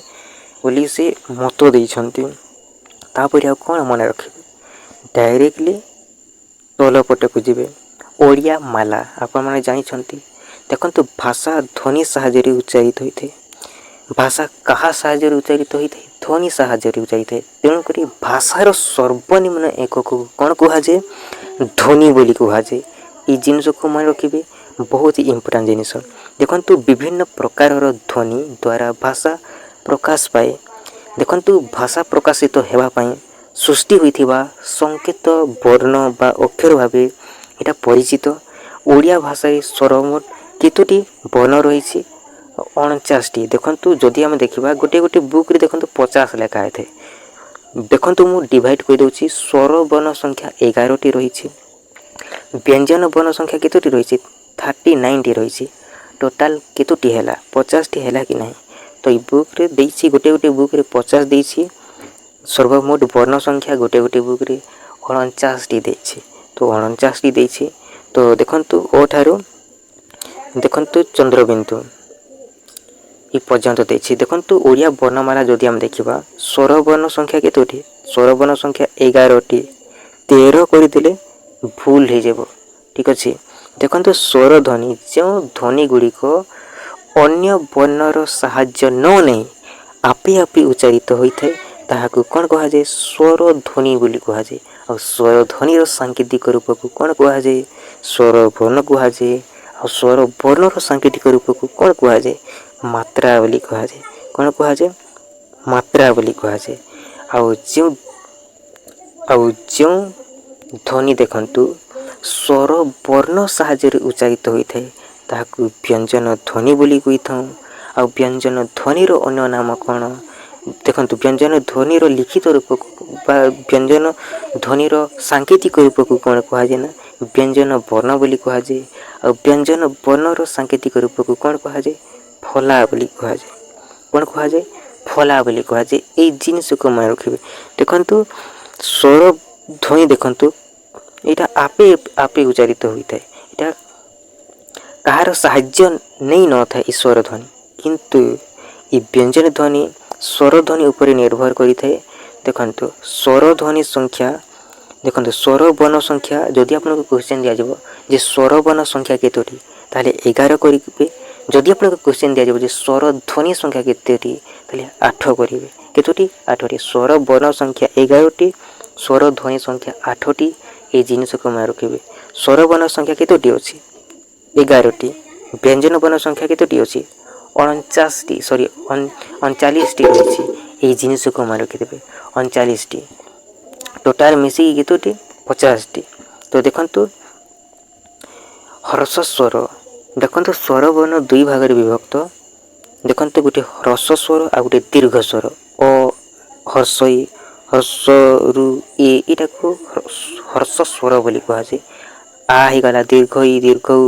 ବୋଲି ସେ ମତ ଦେଇଛନ୍ତି। ତାପରେ ଆଉ କ'ଣ ମନେ ରଖିବେ? ଡାଇରେକ୍ଟଲି ତଳ ପଟକୁ ଯିବେ। ଓଡ଼ିଆ ମାଲା ଆପଣମାନେ ଜାଣିଛନ୍ତି। ଦେଖନ୍ତୁ ଭାଷା ଧ୍ୱନି ସାହାଯ୍ୟରେ ଉଚ୍ଚାରିତ ହୋଇଥାଏ। ଭାଷା କାହା ସାହାଯ୍ୟରେ ଉଚ୍ଚାରିତ ହୋଇଥାଏ? ଧ୍ୱନି ସାହାଯ୍ୟରେ ଉଚ୍ଚାରିତ ହୋଇଥାଏ। ତେଣୁକରି ଭାଷାର ସର୍ବନିମ୍ନ ଏକକୁ କ'ଣ କୁହାଯାଏ? ଧ୍ୱନି ବୋଲି କୁହାଯାଏ। ଏଇ ଜିନିଷକୁ ମନେ ରଖିବେ, ବହୁତ ଇମ୍ପୋର୍ଟାଣ୍ଟ ଜିନିଷ। ଦେଖନ୍ତୁ ବିଭିନ୍ନ ପ୍ରକାରର ଧ୍ୱନି ଦ୍ୱାରା ଭାଷା ପ୍ରକାଶ ପାଏ। ଦେଖନ୍ତୁ ଭାଷା ପ୍ରକାଶିତ ହେବା ପାଇଁ ସୃଷ୍ଟି ହୋଇଥିବା ସଂକେତ ବର୍ଣ୍ଣ ବା ଅକ୍ଷର ଭାବେ ଏଇଟା ପରିଚିତ। ଓଡ଼ିଆ ଭାଷାରେ ସର୍ବମୋଟ କେତୋଟି ବର୍ଣ୍ଣ ରହିଛି? 49ଟି। ଦେଖନ୍ତୁ ଯଦି ଆମେ ଦେଖିବା ଗୋଟେ ବୁକ୍ରେ ଦେଖନ୍ତୁ 50 ଲେଖା ହେଇଥାଏ। ଦେଖନ୍ତୁ ମୁଁ ଡିଭାଇଡ଼ କରିଦେଉଛି। ସ୍ୱର ବର୍ଣ୍ଣ ସଂଖ୍ୟା 11ଟି ରହିଛି। ବ୍ୟଞ୍ଜନ ବର୍ଣ୍ଣ ସଂଖ୍ୟା କେତୋଟି ରହିଛି? 39ଟି ରହିଛି। ଟୋଟାଲ୍ କେତୋଟି ହେଲା? 50ଟି ହେଲା କି ନାହିଁ? ତ ଏଇ ବୁକ୍ରେ ଦେଇଛି, ଗୋଟେ ବୁକ୍ରେ 50 ଦେଇଛି। ସର୍ବମୋଟ ବର୍ଣ୍ଣ ସଂଖ୍ୟା ଗୋଟେ ବୁକ୍ରେ 49ଟି ଦେଇଛି। ତ 49ଟି ଦେଇଛି। ତ ଦେଖନ୍ତୁ ଓ ଠାରୁ ଦେଖନ୍ତୁ ଚନ୍ଦ୍ରବିନ୍ଦୁ ଏ ପର୍ଯ୍ୟନ୍ତ ଦେଇଛି। ଦେଖନ୍ତୁ ଓଡ଼ିଆ ବର୍ଣ୍ଣମାଳା ଯଦି ଆମେ ଦେଖିବା ସ୍ୱର ବର୍ଣ୍ଣ ସଂଖ୍ୟା କେତୋଟି? ସ୍ୱର ବର୍ଣ୍ଣ ସଂଖ୍ୟା 11ଟି। 13 କରିଦେଲେ ଭୁଲ ହେଇଯିବ। ଠିକ୍ ଅଛି। ଦେଖନ୍ତୁ ସ୍ୱର ଧ୍ୱନି, ଯେଉଁ ଧ୍ୱନି ଗୁଡ଼ିକ ଅନ୍ୟ ବର୍ଣ୍ଣର ସାହାଯ୍ୟ ନ ନେଇ ଆପେ ଆପେ ଉଚ୍ଚାରିତ ହୋଇଥାଏ ତାହାକୁ କ'ଣ କୁହାଯାଏ? ସ୍ୱର ଧ୍ୱନି ବୋଲି କୁହାଯାଏ। ଆଉ ସ୍ୱର ଧ୍ୱନିର ସାଙ୍କେତିକ ରୂପକୁ କ'ଣ କୁହାଯାଏ? ସ୍ୱର ବର୍ଣ୍ଣ କୁହାଯାଏ। ଆଉ ସ୍ୱର ବର୍ଣ୍ଣର ସାଙ୍କେତିକ ରୂପକୁ କ'ଣ କୁହାଯାଏ? ମାତ୍ରା ବୋଲି କୁହାଯାଏ। କ'ଣ କୁହାଯାଏ? ମାତ୍ରା ବୋଲି କୁହାଯାଏ। ଆଉ ଯେଉଁ ଧ୍ୱନି ଦେଖନ୍ତୁ ସ୍ୱର ବର୍ଣ୍ଣ ସାହାଯ୍ୟରେ ଉଚ୍ଚାରିତ ହୋଇଥାଏ ତାହାକୁ ବ୍ୟଞ୍ଜନ ଧ୍ୱନି ବୋଲି କହିଥାଉ। ଆଉ ବ୍ୟଞ୍ଜନ ଧ୍ୱନିର ଅନ୍ୟ ନାମ କ'ଣ? ଦେଖନ୍ତୁ ବ୍ୟଞ୍ଜନ ଧ୍ୱନିର ଲିଖିତ ରୂପକୁ ବା ବ୍ୟଞ୍ଜନ ଧ୍ୱନିର ସାଙ୍କେତିକ ରୂପକୁ କ'ଣ କୁହାଯାଏ? ନା ବ୍ୟଞ୍ଜନ ବର୍ଣ୍ଣ ବୋଲି କୁହାଯାଏ। ଆଉ ବ୍ୟଞ୍ଜନ ବର୍ଣ୍ଣର ସାଙ୍କେତିକ ରୂପକୁ କ'ଣ କୁହାଯାଏ? ଫଲା ବୋଲି କୁହାଯାଏ। କ'ଣ କୁହାଯାଏ? ଫଲା ବୋଲି କୁହାଯାଏ। ଏଇ ଜିନିଷକୁ ମନେ ରଖିବେ। ଦେଖନ୍ତୁ ସ୍ୱର ଧ୍ୱନି ଦେଖନ୍ତୁ ଏଇଟା ଆପେ ଆପେ ଉଚ୍ଚାରିତ ହୋଇଥାଏ। ଏଇଟା କାହାର ସାହାଯ୍ୟ ନେଇ ନଥାଏ ଏ ସ୍ୱର ଧ୍ୱନି। କିନ୍ତୁ ଏ ବ୍ୟଞ୍ଜନ ଧ୍ୱନି ସ୍ୱର ଧ୍ୱନି ଉପରେ ନିର୍ଭର କରିଥାଏ। ଦେଖନ୍ତୁ ସ୍ୱର ଧ୍ୱନି ସଂଖ୍ୟା, ଦେଖନ୍ତୁ ସ୍ୱର ବର୍ଣ୍ଣ ସଂଖ୍ୟା ଯଦି ଆପଣଙ୍କୁ କ୍ୱେଶ୍ଚନ୍ ଦିଆଯିବ ଯେ ସ୍ୱର ବର୍ଣ୍ଣ ସଂଖ୍ୟା କେତୋଟି, ତାହେଲେ 11 କରିବେ। ଯଦି ଆପଣଙ୍କୁ କ୍ୱେଶ୍ଚନ୍ ଦିଆଯିବ ଯେ ସ୍ୱର ଧ୍ୱନି ସଂଖ୍ୟା କେତୋଟି, ତାହେଲେ 8 କରିବେ। କେତୋଟି? 8ଟି। ସ୍ୱର ବର୍ଣ୍ଣ ସଂଖ୍ୟା 11ଟି, ସ୍ୱର ଧ୍ୱନି ସଂଖ୍ୟା 8ଟି। এই ଜିନିଷକୁ ମନେ ରଖିବେ। ସ୍ୱର ବର୍ଣ୍ଣ ସଂଖ୍ୟା କେତୋଟି ଅଛି? 11ଟି। ବ୍ୟଞ୍ଜନ ବର୍ଣ୍ଣ ସଂଖ୍ୟା କେତୋଟି ଅଛି? 39ଟି ରହିଛି। এই ଜିନିଷକୁ ମନେ ରଖିଦେବେ। 39ଟି। ଟୋଟାଲ୍ ମିଶିକି କେତୋଟି? 50ଟି। ତ ଦେଖନ୍ତୁ ହ୍ରସ୍ୱ ସ୍ୱର, ଦେଖନ୍ତୁ ସ୍ୱର ବର୍ଣ୍ଣ ଦୁଇ ଭାଗରେ ବିଭକ୍ତ। ଦେଖନ୍ତୁ ଗୋଟେ ହ୍ରସ୍ୱ ସ୍ୱର ଆଉ ଗୋଟେ ଦୀର୍ଘ ସ୍ୱର। ଅ ହ୍ରସ୍ୱ ଇ, ହ୍ରସ୍ୱରୁ ଏ, ଏଇଟାକୁ ହ୍ରସ୍ୱ ସ୍ୱର ବୋଲି କୁହାଯାଏ। ଆ ହେଇଗଲା ଦୀର୍ଘ ଇ, ଦୀର୍ଘ ଉ,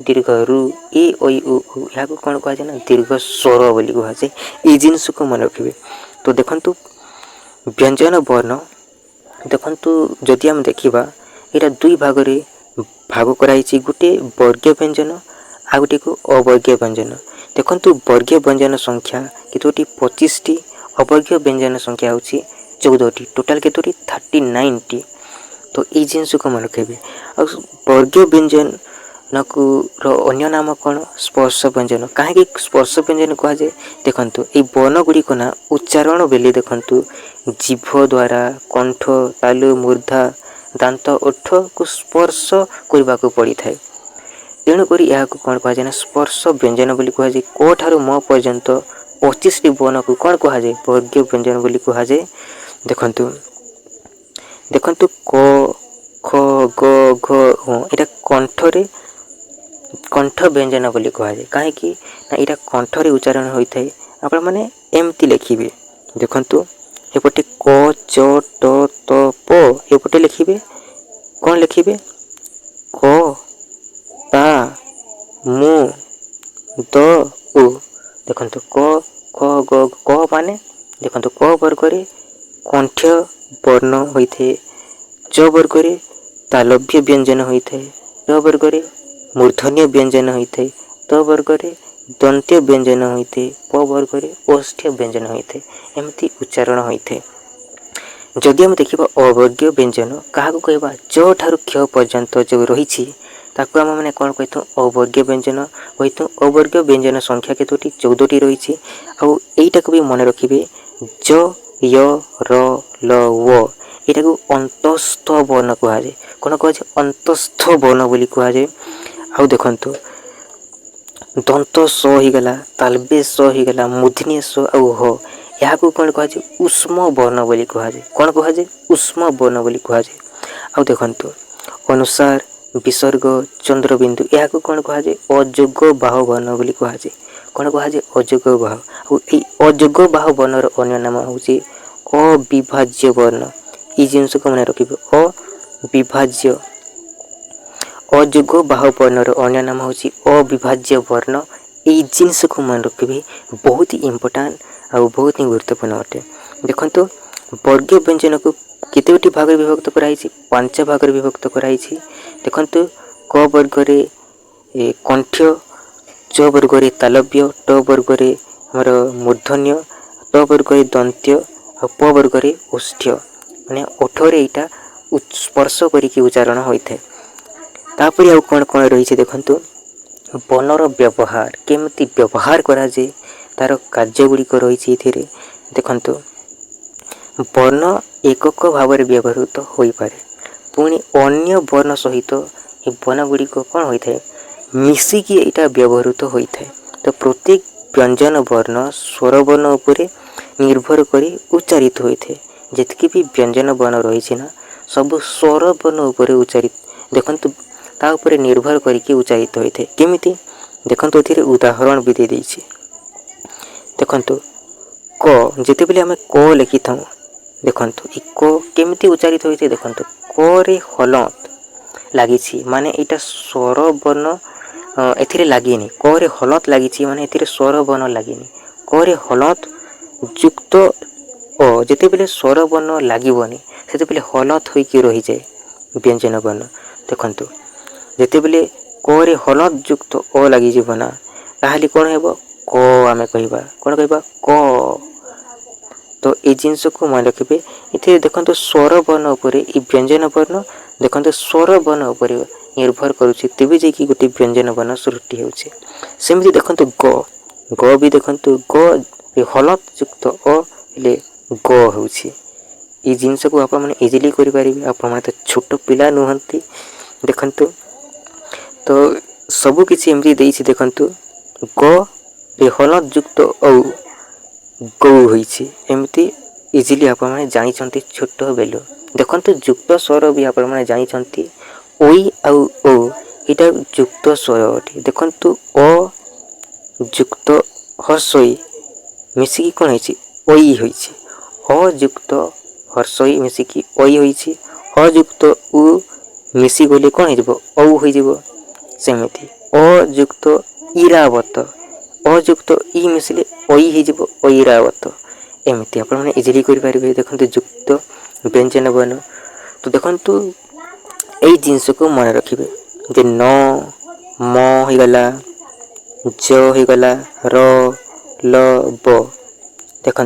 ଦୀର୍ଘ ରୁ, ଏ ଐ ଓ ଉ, ଏହାକୁ କ'ଣ କୁହାଯାଏ? ନା ଦୀର୍ଘ ସ୍ୱର ବୋଲି କୁହାଯାଏ। ଏଇ ଜିନିଷକୁ ମନେ ରଖିବେ। ତ ଦେଖନ୍ତୁ ବ୍ୟଞ୍ଜନ ବର୍ଣ୍ଣ, ଦେଖନ୍ତୁ ଯଦି ଆମେ ଦେଖିବା ଏଇଟା ଦୁଇ ଭାଗରେ ଭାଗ କରାଯାଇଛି। ଗୋଟେ ବର୍ଗୀୟ ବ୍ୟଞ୍ଜନ ଆଉ ଗୋଟେକୁ ଅବର୍ଗୀୟ ବ୍ୟଞ୍ଜନ। ଦେଖନ୍ତୁ ବର୍ଗୀୟ ବ୍ୟଞ୍ଜନ ସଂଖ୍ୟା କେତୋଟି? 25ଟି। ଅବର୍ଗୀୟ ବ୍ୟଞ୍ଜନ ସଂଖ୍ୟା ହେଉଛି 14ଟି। ଟୋଟାଲ୍ କେତୋଟି? 39ଟି। ତ ଏଇ ଜିନିଷକୁ ମନେ ରଖିବେ। ଆଉ ବର୍ଗୀୟ ବ୍ୟଞ୍ଜନକୁ ଅନ୍ୟ ନାମ କ'ଣ? ସ୍ପର୍ଶ ବ୍ୟଞ୍ଜନ। କାହିଁକି ସ୍ପର୍ଶ ବ୍ୟଞ୍ଜନ କୁହାଯାଏ? ଦେଖନ୍ତୁ ଏଇ ବର୍ଣ୍ଣ ଗୁଡ଼ିକ ନା ଉଚ୍ଚାରଣ ବେଳେ ଦେଖନ୍ତୁ ଜିଭ ଦ୍ୱାରା କଣ୍ଠ, ତାଲୁ, ମୂର୍ଦ୍ଧା, ଦାନ୍ତ, ଓଠକୁ ସ୍ପର୍ଶ କରିବାକୁ ପଡ଼ିଥାଏ। ତେଣୁକରି ଏହାକୁ କ'ଣ କୁହାଯାଏ? ନା ସ୍ପର୍ଶ ବ୍ୟଞ୍ଜନ ବୋଲି କୁହାଯାଏ। କ ଠାରୁ ମ ପର୍ଯ୍ୟନ୍ତ 25ଟି ବର୍ଣ୍ଣକୁ କ'ଣ କୁହାଯାଏ? ବର୍ଗୀୟ ବ୍ୟଞ୍ଜନ ବୋଲି କୁହାଯାଏ। ଦେଖନ୍ତୁ କ, ଖ, ଗ, ଘ, ଙ ଏଇଟା କଣ୍ଠରେ कंठ व्यंजन बोली कहुए कहीं ना यहाँ कंठरे उच्चारण होता है। आपण मैंने एमती लिखिए देखु एपटे क च ट त प एपटे लिखिए कौन लिखिए क ता मु द उ देखु क ख ग क माने देखु क वर्ग रे कंठ वर्ण होते च वर्ग रे तालव्य व्यंजन होता है ट वर्ग रे मूर्धन्य व्यंजन होता है त वर्ग रे दंत्य व्यंजन होते हैं प वर्ग रे ओष्ठ्य व्यंजन होते हैं एमती उच्चारण होते हैं। जदि आम देखा अवर्गीय व्यंजन क्या कहवा ज ठारू क्ष पर्यंत जो रही ताकू आम मैंने कौन कही अवर्गीय व्यंजन कही अवर्गीय व्यंजन संख्या केतोटी 14टी रही आईटा को भी मन रखिए ज य र ल व यहाँ को अंतस्थ वर्ण कहुए कौन कहुए अंतस्थ वर्ण बोली कहुए। आउ देखु दंत स होगला तालबे स होगला मूर्धन्य स आउ ह यहाँ को कौन कहुए उष्म वर्ण बोली कहुए कौन कहुए उष्म वर्ण बोली कहुए। आउ देखु अनुसार विसर्ग चंद्रबिंदु यहाँ को कौन कहुए अयोग्य बाहु वर्ण बोली कहुए कौन कहुए अयोग्य बाहु अयोग्य बाहु वर्णर अन्य नाम हूँ अविभाज्य वर्ण ये जिनस को मन रखिए अविभाज्य अयोग्य बाहु वर्णर अन्य नाम हूँ अविभाज्य वर्ण ये जिनस को मन रखिए बहुत ही इम्पोर्टाट और बहुत ही गुरुत्वपूर्ण अटे। देखो वर्गीय व्यंजन को केतोटी भाग में विभक्त कराई 5 भाग में विभक्त कराई देखो क वर्ग रे कंठ च वर्ग रे तालव्य ट वर्ग रे हमर मूर्धन्य त वर्ग रे दंत्य और प वर्ग रे ओष्ठ्य माने ओठरे यहाँ स्पर्श करिकी उच्चारण होता है। तापर आउ कौन कौन रही देखु वर्णर व्यवहार केमती व्यवहार करा जाए तार कार्यगुड़िक रही देखु वर्ण एकक भाव में व्यवहृत हो पारे पुणी अन्य वर्ण सहित ये वर्ण गुड़िक कौन होता है मिसिकी यहाँ व्यवहृत होता है। तो प्रत्येक व्यंजन वर्ण स्वर वर्ण उपरे निर्भर करी उच्चारित होता है जितकी भी व्यंजन वर्ण रही ना सब स्वर वर्ण उपरे उच्चारित देखु ता उपरे निर्भर करके उच्चारित होता है केमिति देखु ये उदाहरण भी दे देइछि देखु क जिते बेले आम क लिखि था देखु क केमिति उच्चारित होता है देखु क रे हलत लगी माने यहाँ स्वर वर्ण एथिरे लगिनी क रे हलत लगी माने एथिरे स्वर वर्ण लगिनी क रे हलत युक्त अ जिते बेले स्वर वर्ण लगिबनी सेते बेले हलत होइकी रही जाए व्यंजन वर्ण देखु जिते बेले क रे हलत युक्त अ लगी जीवना ताहले कौन हेबो क आमे कहबा कौन कहबा क। तो ये जिनस को मन रखिए ये देखो स्वर वर्ण उपरे व्यंजन वर्ण देखो स्वर वर्ण उपरे निर्भर करुच्ची तेज जाकि गोटे व्यंजन वर्ण सृष्टि होउछि सेमती देखो ग भी देखो ग हलत युक्त अ ले ग होउछि ये जिनस को आप इजिली करें आप तो छोट पिला नुहंती देखु तो सबू किसी एमती देइछि देखु ग रे हलत युक्त औ गौ होइछि एमती इजिली आप जानी छोट बेलू देखो युक्त स्वर भी आप जानी ओई आउ ओ यहाँ युक्त स्वर अटे देखु अ युक्त हर्षई मिसिकी कौन होइछि ओई होइछि अयुक्त हर्षई मिसिकी ओई होइछि अयुक्त उ मिसी गले कौन हो औ हो सेमती अयुक्त इरावत अयुक्त इ मिसिले ओई हो ऐरावत एमती आप इजिली करेंगे देखो युक्त व्यंजन वर्ण। तो देखु यही जिनस को मन रखिए जे न म होगला ज होगला र ल ब देखु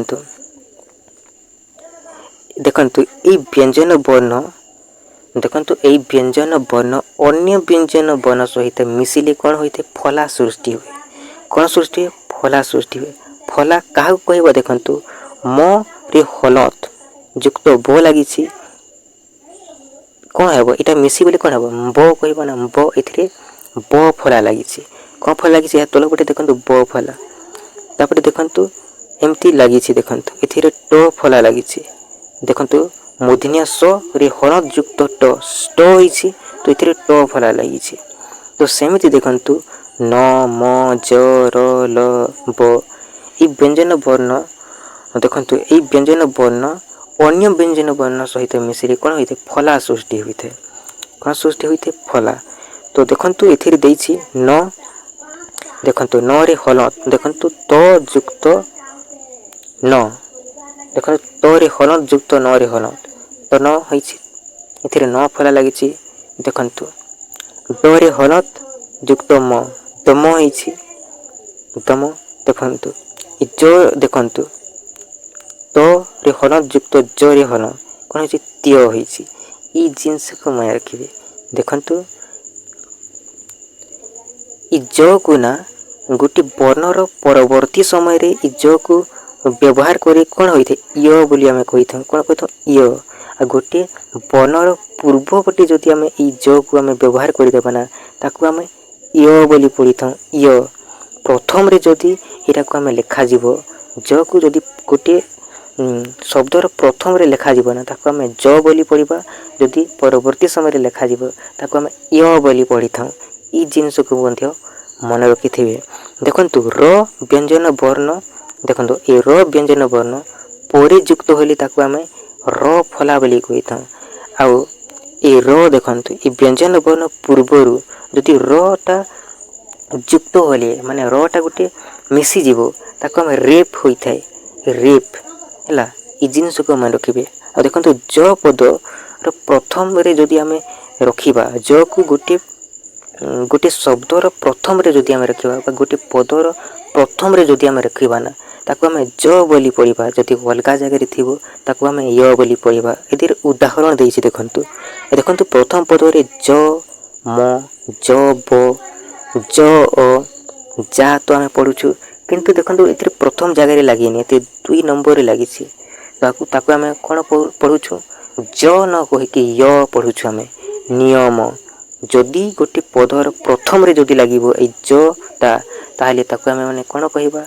देखु ये व्यंजन वर्ण देखु यही व्यंजन वर्ण अन्य व्यंजन वर्ण सहित मिसिले कौन होते फला सृष्टि हुए कौन सृष्टि हुए फला सृष्टि हुए फला क्या कह देखु म रे हलत युक्त ब लगी कौन हे यहाँ मिसी बोले कौन हे ब कह ना ब ए ब फला लगी कौन फला लगी तल पटे देखो ब फला तापर देखु एमती लगी देखु ए ट फला लगी देखु मूर्धन्य स रे हलत युक्त ट होइछि तो ये ट फला लगी तो सेमिति देखंतु न म ज र ल ब ई व्यंजन वर्ण देखंतु ई व्यंजन वर्ण अन्य व्यंजन वर्ण सहित मिश्री कौन होइथे फला सृष्टि होइथे कौन सृष्टि होइथे फला। तो देखंतु एथिरे देइछि न देखंतु न रे हलंत देखंतु त युक्त न देखंतु त रे हलंत युक्त न रे हलंत तो न होइछि एथिरे न फला लागिछि देखंतु ड रे हलंत युक्त म दम होइछि दम देखंतु इ ज देखंतु तो रे हलंत युक्त ज रे हलंत कोन होइछि त्य होइछि। इ जिंस को मन रखिबे देखंतु इ ज को ना गोटे वर्णर परवर्ती समय रे इ ज को व्यवहार करे कोन होइथे य बोली हमें कहिथौ कोन कहिथौ य आ गोटे वर्णर पूर्वपटे जदि हमें इ ज को हमें व्यवहार करि देबा ना ताकू हमें य बोली पढिथौ य प्रथम रे जदि एटा को हमें लेखा जीवो ज को जदि गोटे शब्दर प्रथम रे लेखा जीवो ना ताकू हमें ज बोली पढिबा जदि परवर्ती समय रे लेखा जीवो ताकू हमें य बोली पढिथौ। इ जिंस को मध्य मन रखिथिबे देखंतु र व्यंजन वर्ण देखंतु ए र व्यंजन वर्ण परे युक्त होली ताकू हमें र फला बोली कहिथौ आउ ए र देखंतु ए व्यंजन वर्ण पूर्वरु जदि र टा युक्त होले माने र टा गुटे मिसी जीवो ताकू हमें रेप होइथाय रेप हला इ जिंस को मन रखिबे आ देखंतु ज पद र प्रथम रे जदि हमें रखिबा ज को गोटे शब्दर प्रथम रे जदि हमें रखिबा बा गोटे पदर प्रथम रे जदि हमें रखिबा ना ताकू हमें ज बोली पढिबा जदि अलगा जगह रे थिबो ताकू हमें य बोली पढिबा। एदिर उदाहरण देइछि देखंतु देखंतु प्रथम पद रे ज म ज ब ज अ जा तो हमें पढुछु किंतु देखंतु एतिर प्रथम जगह रे लागिनी एते 2 नंबर रे लागिछि ताकू हमें कोन पढुछु ज न कहि कि य पढुछु हमें नियम जदि गोटे पदर प्रथम रे जदि लागिबो ए ज ता ताले ताकू हमें माने कोन कहिबा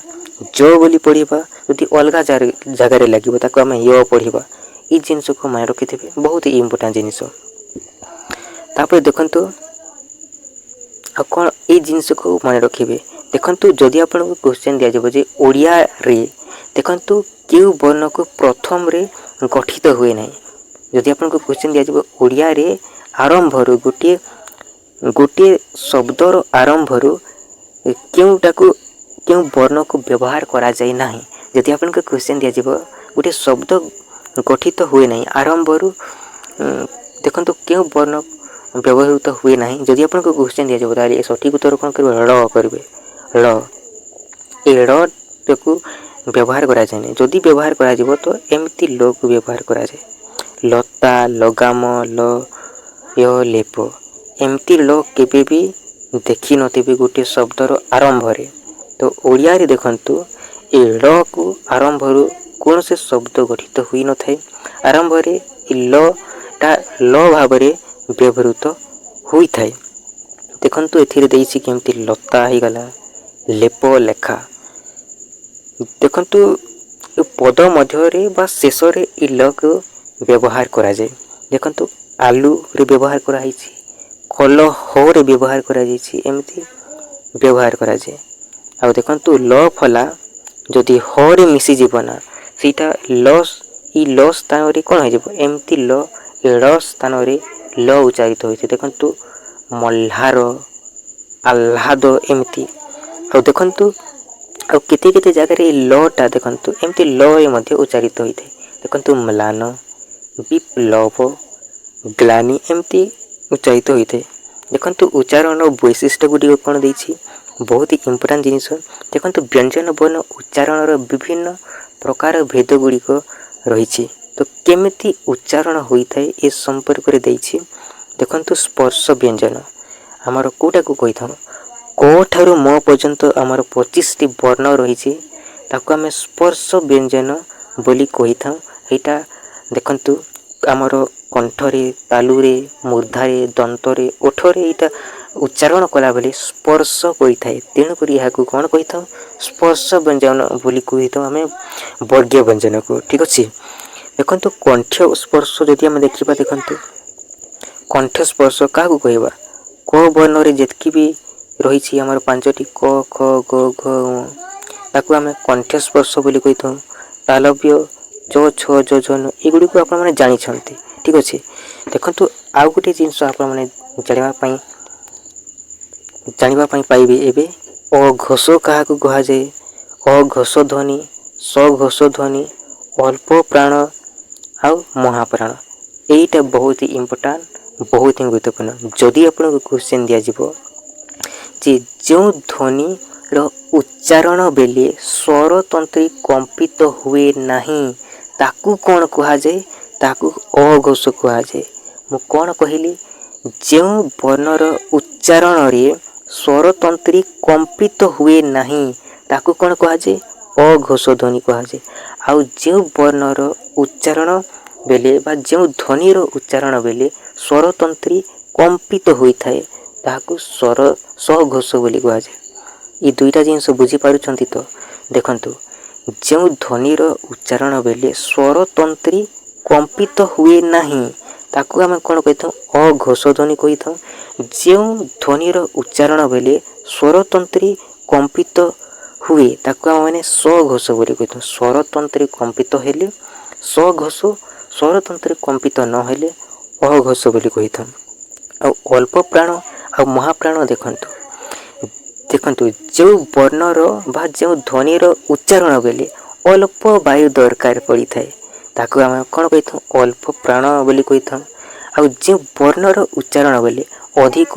ज बोली पढिबा जदि अलगा जगह रे लागिबो ताकू हमें य पढिबा। इ जिंस को मन रखिथिबे बहुत ही इंपोर्टेंट जिंस तापर देखंतु आ कोन इ जिंस को मन रखिबे देखंतु जदि आपन को क्वेश्चन दिया जबो जे ओडिया रे देखंतु केउ वर्ण को प्रथम रे गठित हुए नै जदि आपन को क्वेश्चन दिया जबो ओडिया रे आरंभ रो गोटे शब्दर आरंभ रो केउटा को केउ वर्ण को व्यवहार करा जाय नाही जदि आपन को क्वेश्चन दिया जबो गोटे शब्द गठित हुए नै आरंभ रो देखंतु केउ वर्ण व्यवहृत हुए नाही जदि आपन को क्वेश्चन दिया जबो ताले सठिक उत्तर कोन करबे ल करबे ल ए ल को व्यवहार करा जाय नै जदि व्यवहार करा जबो तो एमिति ल को व्यवहार करा जाय लता लगाम ल य लेप एमती लो केबे भी देखि नथिबे गोटे शब्दर आरंभ रे तो ओडिया रे देखंतु ए ल को आरंभ रो कोन से शब्द गठित हुई न थाए आरंभ रे इ ल ता ल भाव रे व्यवहृत हुई थाए देखंतु एथिरे देइछि केमती लता ही गला लेप लेखा देखंतु ए पद मध्य रे बा शेष रे इ ल को व्यवहार करा जाय देखंतु आलू रे व्यवहार करा हिछि कल हो रे व्यवहार करा जैछि एमती व्यवहार करा जाय आ देखंतु ल फला जदि हो रे मिसी जीवना सीटा लॉस इ लॉस स्थान रे कोन हो जेबो एमती ल एड़ स्थान रे ल उच्चारित होइছে देखंतु मल्हार आह्लाद एमती आ देखंतु आ केते केते जगह रे ल टा देखंतु एमती ल ए मध्ये उच्चारित होइथे देखंतु म्लान विप्लव ग्लानी एमती उच्चारित होइथे देखंतु उच्चारण वैशिष्ट्य गुडी कोन दैछि बहुत ही इंपोर्टेंट जिनिस देखंतु व्यंजन वर्ण उच्चारण रो विभिन्न प्रकार भेद गुडी को रहिछि तो केमिति उच्चारण होइथाय ए संपर्क रे दैछि देखंतु स्पर्श व्यंजन हमर कोटा को कहिथौ क ठारू म पर्यंत हमर 25 टी वर्ण रहिछि ताको हम स्पर्श व्यंजन बोली कहिथौ एटा देखंतु हमर कंठरे तालुरे मूर्धारे दंतरे ओठरे एटा उच्चारण कला बेले स्पर्श करिथाय तेणु करी याकू कोन कहिथौ स्पर्श व्यंजन बोली कहिथौ हमें वर्गीय व्यंजन को ठीक अछि देखंतु कंठ स्पर्श जदि हम देखिबा देखंतु कंठ स्पर्श काहू कहबा क ବର୍ଣ୍ଣରେ ଯେତିକି ବି ରହିଛି ଆମର ପାଞ୍ଚଟି କ ଖ ଗ ଘ ଙ ତାକୁ ଆମେ କଣ୍ଠସ୍ପର୍ଶ ବୋଲି କହିଥାଉ। ତାଲବ୍ୟ ଚ ଛ ଜ ଝ ନ ଏଗୁଡ଼ିକୁ ଆପଣମାନେ ଜାଣିଛନ୍ତି। ଠିକ୍ ଅଛି। ଦେଖନ୍ତୁ ଆଉ ଗୋଟିଏ ଜିନିଷ ଆପଣମାନେ ଜାଣିବା ପାଇଁ ପାଇବେ ଏବେ ଅଘୋଷ କାହାକୁ କୁହାଯାଏ? ଅଘୋଷ ଧ୍ୱନି, ସଘୋଷ ଧ୍ୱନି, ଅଳ୍ପ ପ୍ରାଣ ଆଉ ମହାପ୍ରାଣ। ଏଇଟା ବହୁତ ଇମ୍ପୋର୍ଟାଣ୍ଟ, ବହୁତ ହିଁ ଗୁରୁତ୍ୱପୂର୍ଣ୍ଣ। ଯଦି ଆପଣଙ୍କୁ କ୍ୱେଶ୍ଚିନ୍ ଦିଆଯିବ ଯେ ଯେଉଁ ଧ୍ୱନିର ଉଚ୍ଚାରଣ ବେଳେ ସ୍ୱରତନ୍ତ୍ରୀ କମ୍ପିତ ହୁଏ ନାହିଁ ତାକୁ କ'ଣ କୁହାଯାଏ? ତାକୁ ଅଘୋଷ କୁହାଯାଏ। ମୁଁ କ'ଣ କହିଲି? ଯେଉଁ ବର୍ଣ୍ଣର ଉଚ୍ଚାରଣରେ ସ୍ୱରତନ୍ତ୍ରୀ କମ୍ପିତ ହୁଏ ନାହିଁ ତାକୁ କ'ଣ କୁହାଯାଏ? ଅଘୋଷ ଧ୍ୱନି କୁହାଯାଏ। ଆଉ ଯେଉଁ ବର୍ଣ୍ଣର ଉଚ୍ଚାରଣ ବେଳେ ବା ଯେଉଁ ଧ୍ୱନିର ଉଚ୍ଚାରଣ ବେଳେ ସ୍ୱରତନ୍ତ୍ରୀ କମ୍ପିତ ହୋଇଥାଏ ତାହାକୁ ସଘୋଷ ବୋଲି କୁହାଯାଏ। ଏ ଦୁଇଟା ଜିନିଷ ବୁଝିପାରୁଛନ୍ତି ତ? ଦେଖନ୍ତୁ, ଯେଉଁ ଧ୍ୱନିର ଉଚ୍ଚାରଣ ବେଳେ ସ୍ୱରତନ୍ତ୍ରୀ କମ୍ପିତ ହୁଏ ନାହିଁ ତାକୁ ଆମେ କ'ଣ କହିଥାଉ? ଅଘୋଷ ଧ୍ୱନି କହିଥାଉ। ଯେଉଁ ଧ୍ୱନିର ଉଚ୍ଚାରଣ ବେଳେ ସ୍ୱରତନ୍ତ୍ରୀ କମ୍ପିତ ହୁଏ ତାକୁ ଆମେମାନେ ସଘୋଷ ବୋଲି କହିଥାଉ। ସ୍ୱରତନ୍ତ୍ରୀ କମ୍ପିତ ହେଲେ ସଘୋଷ, ସ୍ୱରତନ୍ତ୍ରୀ କମ୍ପିତ ନହେଲେ ଅଘୋଷ ବୋଲି କହିଥାଉ। ଆଉ ଅଳ୍ପ ପ୍ରାଣ ଆଉ ମହାପ୍ରାଣ ଦେଖନ୍ତୁ ଯେଉଁ ବର୍ଣ୍ଣର ବା ଯେଉଁ ଧ୍ୱନିର ଉଚ୍ଚାରଣ ବେଳେ ଅଳ୍ପ ବାୟୁ ଦରକାର ପଡ଼ିଥାଏ ତାକୁ ଆମେ କ'ଣ କହିଥାଉ? ଅଳ୍ପ ପ୍ରାଣ ବୋଲି କହିଥାଉ। ଆଉ ଯେଉଁ ବର୍ଣ୍ଣର ଉଚ୍ଚାରଣ ବେଳେ ଅଧିକ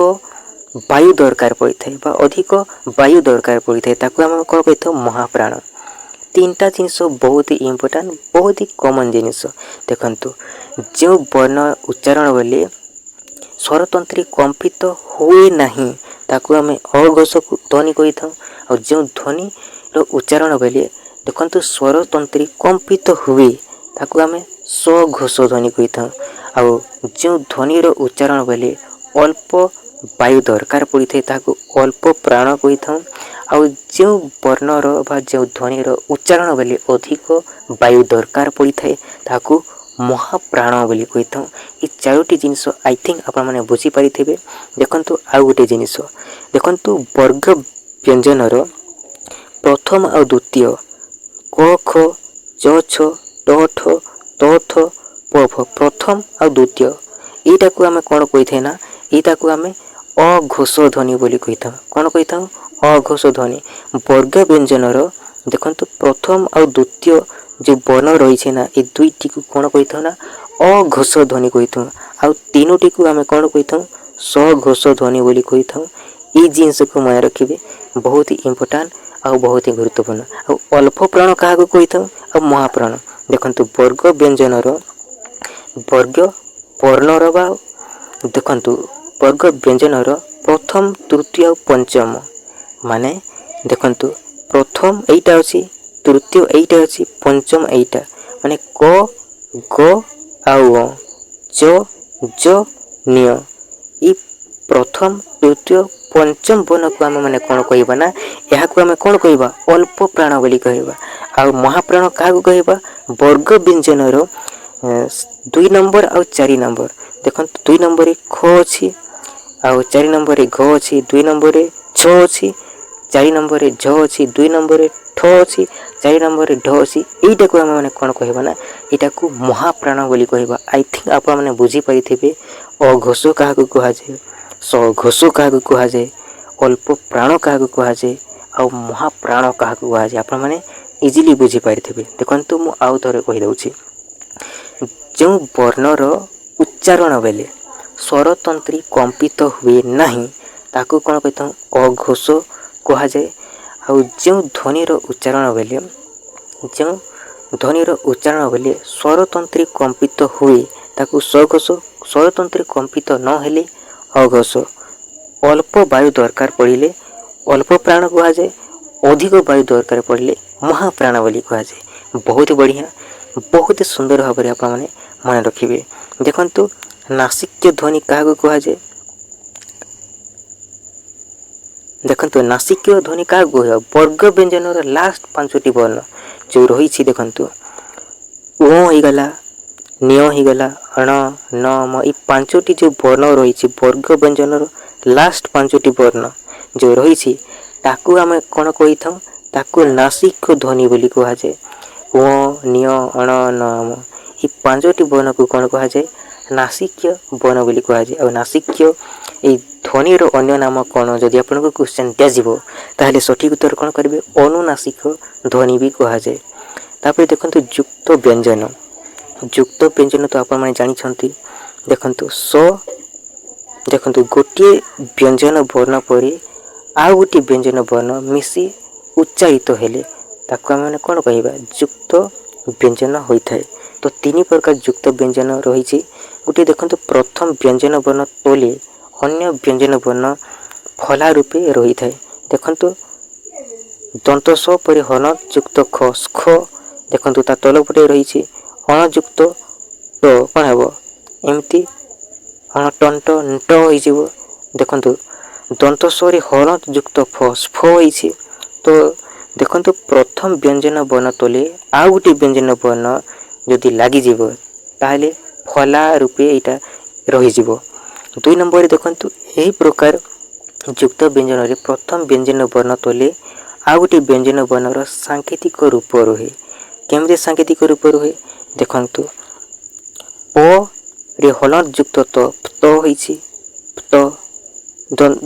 ବାୟୁ ଦରକାର ପଡ଼ିଥାଏ ବା ଅଧିକ ବାୟୁ ଦରକାର ପଡ଼ିଥାଏ ତାକୁ ଆମେ କ'ଣ କହିଥାଉ? ମହାପ୍ରାଣ। ତିନିଟା ଜିନିଷ ବହୁତ ଇମ୍ପୋର୍ଟାଣ୍ଟ, ବହୁତ ହି କମନ୍ ଜିନିଷ। ଦେଖନ୍ତୁ, ଯେଉଁ ବର୍ଣ୍ଣ ଉଚ୍ଚାରଣ ବେଳେ ସ୍ୱରତନ୍ତ୍ରୀ କମ୍ପିତ ହୁଏ ନାହିଁ ତାକୁ ଆମେ ଅଘୋଷ ଧ୍ୱନି କହିଥାଉ। ଆଉ ଯେଉଁ ଧ୍ୱନିର ଉଚ୍ଚାରଣ ବେଳେ ଦେଖନ୍ତୁ ସ୍ୱରତନ୍ତ୍ରୀ କମ୍ପିତ ହୁଏ ତାକୁ ଆମେ ସଘୋଷ ଧ୍ୱନି କହିଥାଉ। ଆଉ ଯେଉଁ ଧ୍ୱନିର ଉଚ୍ଚାରଣ ବେଳେ ଅଳ୍ପ ବାୟୁ ଦରକାର ପଡ଼ିଥାଏ ତାହାକୁ ଅଳ୍ପ ପ୍ରାଣ କହିଥାଉ। ଆଉ ଯେଉଁ ବର୍ଣ୍ଣର ବା ଯେଉଁ ଧ୍ୱନିର ଉଚ୍ଚାରଣ ବେଳେ ଅଧିକ ବାୟୁ ଦରକାର ପଡ଼ିଥାଏ ତାହାକୁ ମହାପ୍ରାଣ ବୋଲି କହିଥାଉ। ଏ ଚାରୋଟି ଜିନିଷ ଆଇ ଥିଙ୍କ ଆପଣମାନେ ବୁଝିପାରିଥିବେ। ଦେଖନ୍ତୁ ଆଉ ଗୋଟେ ଜିନିଷ ଦେଖନ୍ତୁ, ବର୍ଗ ବ୍ୟଞ୍ଜନର ପ୍ରଥମ ଆଉ ଦ୍ୱିତୀୟ କ ଖ ଚ ଛ ଟ ଠ ତ ଥ ପ ଫ ପ୍ରଥମ ଆଉ ଦ୍ୱିତୀୟ ଏଇଟାକୁ ଆମେ କ'ଣ କହିଥାଏ ନା ଏଇଟାକୁ ଆମେ ଅଘୋଷ ଧ୍ୱନି ବୋଲି କହିଥାଉ। କ'ଣ କହିଥାଉ? ଅଘୋଷ ଧ୍ୱନି। ବର୍ଗ ବ୍ୟଞ୍ଜନର ଦେଖନ୍ତୁ ପ୍ରଥମ ଆଉ ଦ୍ୱିତୀୟ ଯେଉଁ ବର୍ଣ୍ଣ ରହିଛି ନା ଏ ଦୁଇଟିକୁ କ'ଣ କହିଥାଉ ନା ଅଘୋଷ ଧ୍ୱନି କହିଥାଉ। ଆଉ ତିନୋଟିକୁ ଆମେ କ'ଣ କହିଥାଉ? ସଘୋଷ ଧ୍ୱନି ବୋଲି କହିଥାଉ। ଏଇ ଜିନିଷକୁ ମନେ ରଖିବେ, ବହୁତ ଇମ୍ପୋର୍ଟାଣ୍ଟ ଆଉ ବହୁତ ହି ଗୁରୁତ୍ୱପୂର୍ଣ୍ଣ। ଆଉ ଅଳ୍ପ ପ୍ରାଣ କାହାକୁ କହିଥାଉ? ଆଉ ମହାପ୍ରାଣ। ଦେଖନ୍ତୁ ବର୍ଗ ବ୍ୟଞ୍ଜନର ବର୍ଣ୍ଣର ବା ଦେଖନ୍ତୁ ବର୍ଗ ବ୍ୟଞ୍ଜନର ପ୍ରଥମ, ତୃତୀୟ ଆଉ ପଞ୍ଚମ ମାନେ ଦେଖନ୍ତୁ ପ୍ରଥମ ଏଇଟା ଅଛି, ତୃତୀୟ ଏଇଟା ଅଛି, ପଞ୍ଚମ ଏଇଟା ମାନେ କ ଗ ଆଉ ଅ, ଚ ଜ ନ୍ୟ। ଏ ପ୍ରଥମ, ତୃତୀୟ, ପଞ୍ଚମ ବର୍ଣ୍ଣକୁ ଆମେ ମାନେ କ'ଣ କହିବା ନା ଏହାକୁ ଆମେ କ'ଣ କହିବା? ଅଳ୍ପ ପ୍ରାଣ ବୋଲି କହିବା। ଆଉ ମହାପ୍ରାଣ କାହାକୁ କହିବା? ବର୍ଗ ବ୍ୟଞ୍ଜନର 2 ନମ୍ବର ଆଉ 4 ନମ୍ବର। ଦେଖନ୍ତୁ 2 ନମ୍ବରରେ ଖ ଅଛି ଆଉ 4 ନମ୍ବରରେ ଘ ଅଛି, 2 ନମ୍ବରରେ ଛ ଅଛି, 4 ନମ୍ବରରେ ଝ ଅଛି, 2 ନମ୍ବରରେ ଠ ଅଛି, 4 ନମ୍ବରରେ ଢ ଅଛି। ଏଇଟାକୁ ଆମେ ମାନେ କ'ଣ କହିବା ନା ଏଇଟାକୁ ମହାପ୍ରାଣ ବୋଲି କହିବା। ଆଇ ଥିଙ୍କ ଆପଣମାନେ ବୁଝିପାରିଥିବେ ଅଘୋଷ କାହାକୁ କୁହାଯାଏ, ସଘୋଷ କାହାକୁ କୁହାଯାଏ, ଅଳ୍ପ ପ୍ରାଣ କାହାକୁ କୁହାଯାଏ ଆଉ ମହାପ୍ରାଣ କାହାକୁ କୁହାଯାଏ। ଆପଣମାନେ ଇଜିଲି ବୁଝିପାରିଥିବେ। ଦେଖନ୍ତୁ ମୁଁ ଆଉ ଥରେ କହିଦେଉଛି, ଯେଉଁ ବର୍ଣ୍ଣର ଉଚ୍ଚାରଣ ବେଳେ ସ୍ୱରତନ୍ତ୍ରୀ କମ୍ପିତ ହୁଏ ନାହିଁ ତାକୁ କ'ଣ କହିଥାଉ? ଅଘୋଷ କୁହାଯାଏ। ଆଉ ଯେଉଁ ଧ୍ୱନିର ଉଚ୍ଚାରଣ ବେଳେ ସ୍ୱରତନ୍ତ୍ରୀ କମ୍ପିତ ହୁଏ ତାକୁ ସଘୋଷ, ସ୍ୱରତନ୍ତ୍ରୀ କମ୍ପିତ ନହେଲେ ଅଘୋଷ। ଅଳ୍ପ ବାୟୁ ଦରକାର ପଡ଼ିଲେ ଅଳ୍ପ ପ୍ରାଣ କୁହାଯାଏ, ଅଧିକ ବାୟୁ ଦରକାର ପଡ଼ିଲେ ମହାପ୍ରାଣ ବୋଲି କୁହାଯାଏ। ବହୁତ ବଢ଼ିଆ, ବହୁତ ସୁନ୍ଦର ଭାବରେ ଆପଣମାନେ ମନେ ରଖିବେ। ଦେଖନ୍ତୁ ନାସିକ୍ୟ ଧ୍ୱନି କାହାକୁ କୁହାଯାଏ? ଦେଖନ୍ତୁ ନାସିକ୍ୟ ଧ୍ୱନି କାହାକୁ କୁହାଯାଏ? ବର୍ଗ ବ୍ୟଞ୍ଜନର ଲାଷ୍ଟ 5ଟି ବର୍ଣ୍ଣ ଯେଉଁ ରହିଛି ଦେଖନ୍ତୁ ଙ ହେଇଗଲା, ନ୍ୟ ହେଇଗଲା, ଣ ନ ମ, ଏ 5ଟି ଯେଉଁ ବର୍ଣ୍ଣ ରହିଛି ବର୍ଗ ବ୍ୟଞ୍ଜନର ଲାଷ୍ଟ 5ଟି ବର୍ଣ୍ଣ ଯେଉଁ ରହିଛି ତାକୁ ଆମେ କ'ଣ କହିଥାଉ? ତାକୁ ନାସିକ୍ୟ ଧ୍ୱନି ବୋଲି କୁହାଯାଏ। ଅ ନ୍ୟ ଅଣ ନ ମ ଏହି 5ଟି ବର୍ଣ୍ଣକୁ କ'ଣ କୁହାଯାଏ? ନାସିକ୍ୟ ବର୍ଣ୍ଣ ବୋଲି କୁହାଯାଏ। ଆଉ ନାସିକ୍ୟ ଏହି ଧ୍ୱନିର ଅନ୍ୟ ନାମ କ'ଣ? ଯଦି ଆପଣଙ୍କୁ କ୍ୱେଶ୍ଚନ୍ ଦିଆଯିବ ତାହେଲେ ସଠିକ୍ ଉତ୍ତର କ'ଣ କରିବେ? ଅନୁନାସିକ ଧ୍ୱନି ବି କୁହାଯାଏ। ତାପରେ ଦେଖନ୍ତୁ ଯୁକ୍ତ ବ୍ୟଞ୍ଜନ। ଯୁକ୍ତ ବ୍ୟଞ୍ଜନ ତ ଆପଣମାନେ ଜାଣିଛନ୍ତି। ଦେଖନ୍ତୁ ଦେଖନ୍ତୁ ଗୋଟିଏ ବ୍ୟଞ୍ଜନ ବର୍ଣ୍ଣ ପରେ ଆଉ ଗୋଟିଏ ବ୍ୟଞ୍ଜନ ବର୍ଣ୍ଣ ମିଶି ଉଚ୍ଚାରିତ ହେଲେ ତାକୁ ଆମେ କ'ଣ କହିବା? ଯୁକ୍ତ ବ୍ୟଞ୍ଜନ ହୋଇଥାଏ। ତ 3 ପ୍ରକାର ଯୁକ୍ତ ବ୍ୟଞ୍ଜନ ରହିଛି। ଗୋଟିଏ ଦେଖନ୍ତୁ ପ୍ରଥମ ବ୍ୟଞ୍ଜନ ବର୍ଣ୍ଣ ତଳେ ଅନ୍ୟ ବ୍ୟଞ୍ଜନ ବର୍ଣ୍ଣ ଫଲା ରୂପେ ରହିଥାଏ। ଦେଖନ୍ତୁ ଦନ୍ତ ସ ପରେ ହନ ଯୁକ୍ତ ଖ ସ୍ଖ। ଦେଖନ୍ତୁ ତା ତଳ ପଟେ ରହିଛି ଅଣଯୁକ୍ତ ଟ କ'ଣ ହେବ? ଏମିତି ଅଣଟଣ୍ଟ ଣ୍ଟ ହୋଇଯିବ। ଦେଖନ୍ତୁ ଦନ୍ତ ସରେ ହନ ଯୁକ୍ତ ଫ ସ୍ଫ ହୋଇଛି। ତ ଦେଖନ୍ତୁ ପ୍ରଥମ ବ୍ୟଞ୍ଜନ ବର୍ଣ୍ଣ ତଳେ ଆଉ ଗୋଟିଏ ବ୍ୟଞ୍ଜନ ବର୍ଣ୍ଣ ଯଦି ଲାଗିଯିବ ତାହେଲେ ଫଲା ରୂପେ ଏଇଟା ରହିଯିବ। 2 ନମ୍ବରରେ ଦେଖନ୍ତୁ ଏହି ପ୍ରକାର ଯୁକ୍ତ ବ୍ୟଞ୍ଜନରେ ପ୍ରଥମ ବ୍ୟଞ୍ଜନ ବର୍ଣ୍ଣ ତଳେ ଆଉ ଗୋଟିଏ ବ୍ୟଞ୍ଜନ ବର୍ଣ୍ଣର ସାଙ୍କେତିକ ରୂପ ରୁହେ। କେମିତି ସାଙ୍କେତିକ ରୂପ ରୁହେ? ଦେଖନ୍ତୁ ପ ରେ ହଲନ୍ତ ଯୁକ୍ତ ତ ହୋଇଛି ତ।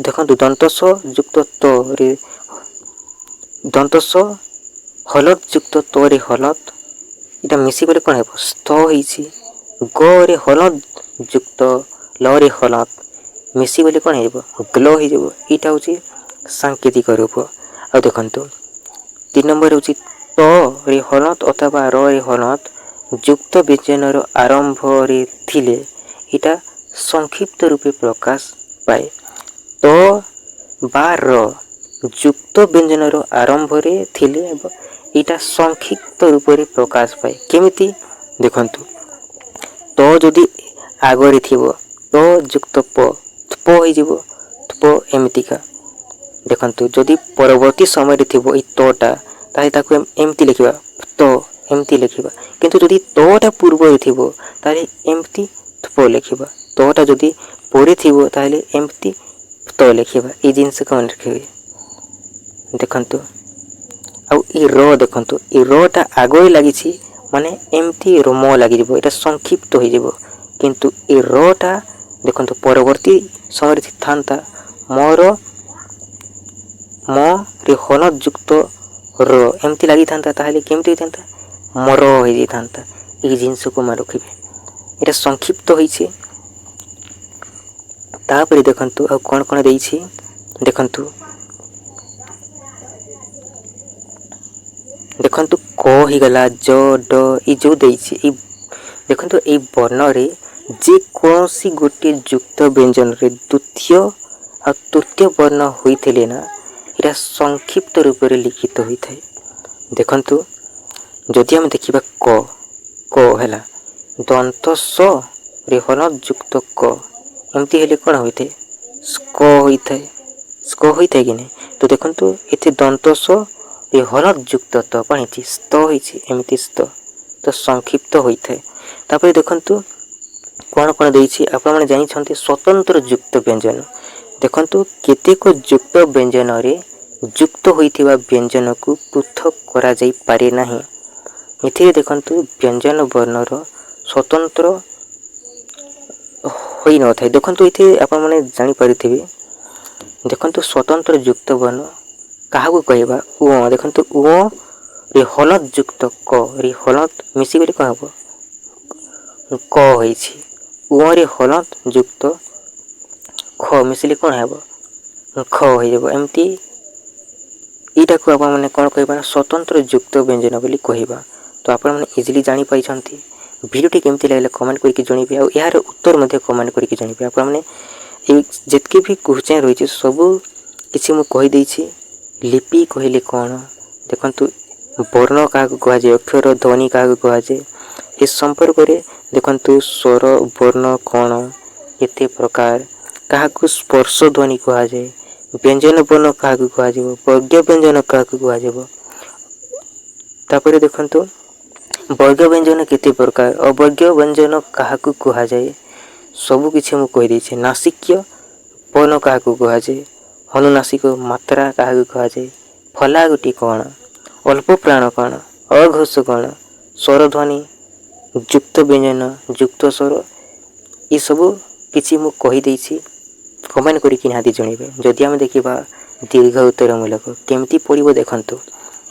ଦେଖନ୍ତୁ ଦନ୍ତ ସ ଯୁକ୍ତ ତ ରେ ଦନ୍ତ ସ ହଲତ ଯୁକ୍ତ ତରେ ହଲତ ଏଇଟା ମିଶିଗଲେ କ'ଣ ହେବ? ସ୍ଥ ହେଇଛି। ଗ ରେ ହଲତ ଯୁକ୍ତ ଲରେ ହଲତ ମିଶିଗଲେ କ'ଣ ହେଇଯିବ? ଗ୍ଲ ହେଇଯିବ। ଏଇଟା ହେଉଛି ସାଙ୍କେତିକ ରୂପ। ଆଉ ଦେଖନ୍ତୁ 3 ନମ୍ବର ହେଉଛି ତ ରେ ହଲତ ଅଥବା ର ରେ ହଲତ ଯୁକ୍ତ ବ୍ୟଞ୍ଜନର ଆରମ୍ଭରେ ଥିଲେ ଏଇଟା ସଂକ୍ଷିପ୍ତ ରୂପେ ପ୍ରକାଶ ପାଏ। ତ ବା ର ଯୁକ୍ତ ବ୍ୟଞ୍ଜନର ଆରମ୍ଭରେ ଥିଲେ ଏଇଟା ସଂକ୍ଷିପ୍ତ ରୂପରେ ପ୍ରକାଶ ପାଏ। କେମିତି? ଦେଖନ୍ତୁ ତ ଯଦି ଆଗରେ ଥିବ ତ ଯୁକ୍ତ ପ ହେଇଯିବ ପ ଏମିତିକା। ଦେଖନ୍ତୁ ଯଦି ପରବର୍ତ୍ତୀ ସମୟରେ ଥିବ ଏଇ ତଟା ତାହେଲେ ତାକୁ ଏମିତି ଲେଖିବା ତ ଏମିତି ଲେଖିବା। କିନ୍ତୁ ଯଦି ତଟା ପୂର୍ବରେ ଥିବ ତାହେଲେ ଏମିତି ପ ଲେଖିବା। ତଟା ଯଦି ପରେ ଥିବ ତାହେଲେ ଏମିତି ତ ଲେଖିବା। ଏଇ ଜିନିଷକୁ ମନେ ରଖିବେ। ଦେଖନ୍ତୁ ଆଉ ଏ ର ଦେଖନ୍ତୁ ଏ ରଟା ଆଗରେ ଲାଗିଛି ମାନେ ଏମିତି ମ ଲାଗିଯିବ। ଏଇଟା ସଂକ୍ଷିପ୍ତ ହୋଇଯିବ। କିନ୍ତୁ ଏ ରଟା ଦେଖନ୍ତୁ ପରବର୍ତ୍ତୀ ସମୟରେ ଥାନ୍ତା ମ ରେ ହଲତ ଯୁକ୍ତ ର ଏମିତି ଲାଗିଥାନ୍ତା ତାହେଲେ କେମିତି ହୋଇଥାନ୍ତା? ମର ହୋଇଯାଇଥାନ୍ତା। ଏହି ଜିନିଷକୁ ମନେ ରଖିବେ। ଏଇଟା ସଂକ୍ଷିପ୍ତ ହୋଇଛି। ତାପରେ ଦେଖନ୍ତୁ ଆଉ କ'ଣ କ'ଣ ଦେଇଛି? ଦେଖନ୍ତୁ କ ହେଇଗଲା ଜ ଡ ଏ ଯେଉଁ ଦେଇଛି ଦେଖନ୍ତୁ ଏଇ ବର୍ଣ୍ଣରେ ଯେକୌଣସି ଗୋଟିଏ ଯୁକ୍ତ ବ୍ୟଞ୍ଜନରେ ଦ୍ୱିତୀୟ ଆଉ ତୃତୀୟ ବର୍ଣ୍ଣ ହୋଇଥିଲେ ନା ଏଇଟା ସଂକ୍ଷିପ୍ତ ରୂପରେ ଲିଖିତ ହୋଇଥାଏ। ଦେଖନ୍ତୁ ଯଦି ଆମେ ଦେଖିବା କ ହେଲା ଦନ୍ତ ସ ରେ ହଲନ୍ତ ଯୁକ୍ତ କ ଏମିତି ହେଲେ କ'ଣ ହୋଇଥାଏ? ସ୍କ ହୋଇଥାଏ କି ନାହିଁ? ତ ଦେଖନ୍ତୁ ଏଠି ଦନ୍ତ ସ ରେ ହଲନ୍ତ ଯୁକ୍ତ ତ କ'ଣ ହେଇଛି? ସ୍ତ ହେଇଛି। ଏମିତି ସ୍ତ ତ ସଂକ୍ଷିପ୍ତ ହୋଇଥାଏ। ତାପରେ ଦେଖନ୍ତୁ କ'ଣ କ'ଣ ଦେଇଛି ଆପଣମାନେ ଜାଣିଛନ୍ତି? ସ୍ୱତନ୍ତ୍ର ଯୁକ୍ତ ବ୍ୟଞ୍ଜନ। ଦେଖନ୍ତୁ କେତେକ ଯୁକ୍ତ ବ୍ୟଞ୍ଜନରେ ଯୁକ୍ତ ହୋଇଥିବା ବ୍ୟଞ୍ଜନକୁ ପୃଥକ କରାଯାଇପାରେ ନାହିଁ। ଏଥିରେ ଦେଖନ୍ତୁ ବ୍ୟଞ୍ଜନ ବର୍ଣ୍ଣର ସ୍ୱତନ୍ତ୍ର ହୋଇନଥାଏ। ଦେଖନ୍ତୁ ଏଥିରେ ଆପଣମାନେ ଜାଣିପାରିଥିବେ। ଦେଖନ୍ତୁ ସ୍ୱତନ୍ତ୍ର ଯୁକ୍ତ ବର୍ଣ୍ଣ କାହାକୁ କହିବା? ଦେଖନ୍ତୁ ରେ ହଲନ୍ତ ଯୁକ୍ତ କ ରେ ହଲନ୍ତ ମିଶିଗଲେ କ'ଣ ହେବ? କ ହୋଇଛି। ରେ ହଲନ୍ତ ଯୁକ୍ତ ଖ ମିଶିଲେ କ'ଣ ହେବ? ଖ ହୋଇଯିବ। ଏମିତି ଏଇଟାକୁ ଆପଣମାନେ କ'ଣ କହିବା? ସ୍ୱତନ୍ତ୍ର ଯୁକ୍ତ ବ୍ୟଞ୍ଜନ ବୋଲି କହିବା। ତ ଆପଣମାନେ ଇଜିଲି ଜାଣିପାରିଛନ୍ତି। ଭିଡ଼ିଓଟି କେମିତି ଲାଗିଲା କମେଣ୍ଟ କରିକି ଜଣାଇବେ। ଆଉ ଏହାର ଉତ୍ତର ମଧ୍ୟ କମେଣ୍ଟ କରିକି ଜଣାଇବେ। ଆପଣମାନେ ଏଇ ଯେତିକି ବି କ୍ୱେଶ୍ଚନ୍ ରହିଛି ସବୁ କିଛି ମୁଁ କହିଦେଇଛି। ଲିପି କହିଲେ କ'ଣ? ଦେଖନ୍ତୁ ବର୍ଣ୍ଣ କାହାକୁ କୁହାଯାଏ? ଅକ୍ଷର ଧ୍ୱନି କାହାକୁ କୁହାଯାଏ? ଏ ସମ୍ପର୍କରେ ଦେଖନ୍ତୁ ସ୍ୱର ବର୍ଣ୍ଣ କ'ଣ କେତେ ପ୍ରକାର? କାହାକୁ ସ୍ପର୍ଶ ଧ୍ୱନି କୁହାଯାଏ? ବ୍ୟଞ୍ଜନ ବର୍ଣ୍ଣ କାହାକୁ କୁହାଯିବ? ବର୍ଗ ବ୍ୟଞ୍ଜନ କାହାକୁ କୁହାଯିବ? ତାପରେ ଦେଖନ୍ତୁ ବର୍ଗ ବ୍ୟଞ୍ଜନ କେତେ ପ୍ରକାର? ଅବର୍ଗ ବ୍ୟଞ୍ଜନ କାହାକୁ କୁହାଯାଏ? ସବୁ କିଛି ମୁଁ କହିଦେଇଛି। ନାସିକ୍ୟ ପ ପବନ କାହାକୁ କୁହାଯାଏ, ଅନୁନାସିକ ମାତ୍ରା କାହାକୁ କୁହାଯାଏ, ଫଲାଗଟି କ'ଣ, ଅଳ୍ପ ପ୍ରାଣ କ'ଣ, ଅଘୋଷ କ'ଣ, ସ୍ୱରଧ୍ୱନି, ଯୁକ୍ତ ବ୍ୟଞ୍ଜନ, ଯୁକ୍ତ ସ୍ୱର, ଏସବୁ କିଛି ମୁଁ କହିଦେଇଛି। କମେଣ୍ଟ କରିକି ନିହାତି ଜଣାଇବେ। ଯଦି ଆମେ ଦେଖିବା ଦୀର୍ଘ ଉତ୍ତରମୂଳକ କେମିତି ପଡ଼ିବ ଦେଖନ୍ତୁ।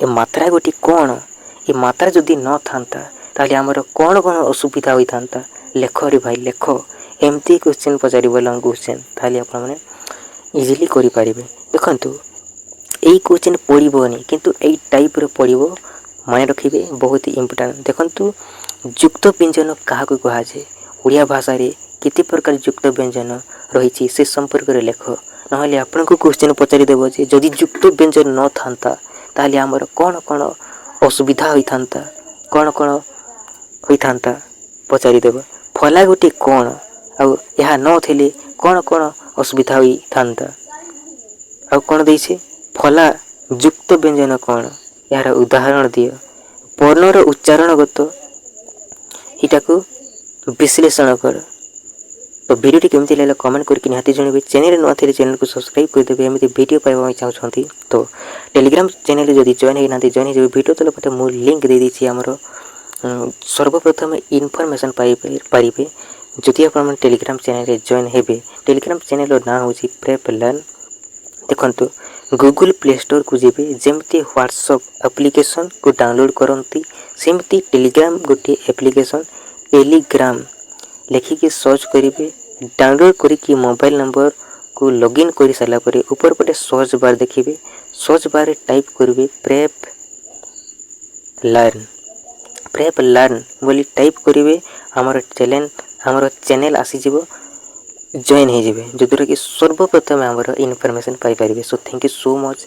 ଏ ମାତ୍ରା ଗୋଟି କ'ଣ, ଏ ମାତ୍ରା ଯଦି ନଥାନ୍ତା ତାହେଲେ ଆମର କ'ଣ କ'ଣ ଅସୁବିଧା ହୋଇଥାନ୍ତା, ଲେଖରେ ଭାଇ ଲେଖ। ଏମିତି କ୍ୱେଶ୍ଚିନ୍ ପଚାରିବ ଲଙ୍ଗ୍ କ୍ୱେଶ୍ଚିନ୍, ତାହେଲେ ଆପଣମାନେ ଇଜିଲି କରିପାରିବେ। ଦେଖନ୍ତୁ ଏଇ କ୍ୱେଶ୍ଚିନ୍ ପଡ଼ିବନି କିନ୍ତୁ ଏଇ ଟାଇପ୍ର ପଡ଼ିବ, ମନେ ରଖିବେ, ବହୁତ ଇମ୍ପୋର୍ଟାଣ୍ଟ। ଦେଖନ୍ତୁ ଯୁକ୍ତ ବ୍ୟଞ୍ଜନ କାହାକୁ କୁହାଯାଏ, ଓଡ଼ିଆ ଭାଷାରେ କେତେ ପ୍ରକାର ଯୁକ୍ତ ବ୍ୟଞ୍ଜନ ରହିଛି ସେ ସମ୍ପର୍କରେ ଲେଖ। ନହେଲେ ଆପଣଙ୍କୁ କ୍ୱେଶ୍ଚିନ୍ ପଚାରିଦେବ ଯେ ଯଦି ଯୁକ୍ତ ବ୍ୟଞ୍ଜନ ନଥାନ୍ତା ତାହେଲେ ଆମର କ'ଣ କ'ଣ ଅସୁବିଧା ହୋଇଥାନ୍ତା, କ'ଣ କ'ଣ ହୋଇଥାନ୍ତା ପଚାରିଦେବ। ଫଲାଗଟି କ'ଣ, ଆଉ ଏହା ନଥିଲେ କ'ଣ କ'ଣ ଅସୁବିଧା ହୋଇଥାନ୍ତା। ଆଉ କ'ଣ ଦେଇଛି, ଫଲା ଯୁକ୍ତ ବ୍ୟଞ୍ଜନ କ'ଣ, ଏହାର ଉଦାହରଣ ଦିଅ। ବର୍ଣ୍ଣର ଉଚ୍ଚାରଣଗତ ଏଇଟାକୁ ବିଶ୍ଳେଷଣ କର। ତ ଭିଡ଼ିଓଟି କେମିତି ଲାଗିଲା କମେଣ୍ଟ କରିକି ନିହାତି ଜଣାଇବେ। ଚ୍ୟାନେଲରେ ନୂଆ ଥିଲେ ଚ୍ୟାନେଲକୁ ସବସ୍କ୍ରାଇବ୍ କରିଦେବେ। ଏମିତି ଭିଡ଼ିଓ ପାଇବା ପାଇଁ ଚାହୁଁଛନ୍ତି ତ ଟେଲିଗ୍ରାମ ଚ୍ୟାନେଲରେ ଯଦି ଜଏନ୍ ହେଇନାହାନ୍ତି ଜଏନ୍ ହେଇଯିବେ। ଭିଡ଼ିଓ ତଳେ ପଟେ ମୁଁ ଲିଙ୍କ୍ ଦେଇଦେଇଛି ଆମର। ସର୍ବପ୍ରଥମେ ଇନଫର୍ମେସନ୍ ପାଇପାରିବେ ଯଦି ଆପଣମାନେ ଟେଲିଗ୍ରାମ ଚ୍ୟାନେଲରେ ଜଏନ୍ ହେବେ। ଟେଲିଗ୍ରାମ ଚ୍ୟାନେଲର ନାଁ ହେଉଛି ପ୍ରେପ୍ ଲର୍ନ। ଦେଖନ୍ତୁ ଗୁଗୁଲ୍ ପ୍ଲେ ଷ୍ଟୋରକୁ ଯିବେ, ଯେମିତି ହ୍ୱାଟ୍ସଆପ୍ ଆପ୍ଲିକେସନ୍କୁ ଡାଉନଲୋଡ଼୍ କରନ୍ତି ସେମିତି ଟେଲିଗ୍ରାମ ଗୋଟିଏ ଆପ୍ଲିକେସନ୍, ଟେଲିଗ୍ରାମ ଲେଖିକି ସର୍ଚ୍ଚ କରିବେ। ଡାଉନଲୋଡ଼୍ କରିକି ମୋବାଇଲ ନମ୍ବରକୁ ଲଗ୍ଇନ୍ କରିସାରିଲା ପରେ ଉପର ପଟେ ସର୍ଚ୍ଚ ବାର୍ ଦେଖିବେ। ସର୍ଚ୍ଚ ବାର୍ରେ ଟାଇପ୍ କରିବେ ପ୍ରେପ୍ ଲର୍ନ। ପ୍ରେପ୍ ଲର୍ନ ବୋଲି ଟାଇପ୍ କରିବେ, ଆମର ଚ୍ୟାନେଲ ଆସିଯିବ, ଜଏନ୍ ହେଇଯିବେ, ଯଦ୍ୱାରା କି ସର୍ବପ୍ରଥମେ ଆମର ଇନଫର୍ମେସନ୍ ପାଇପାରିବେ। So thank you so much.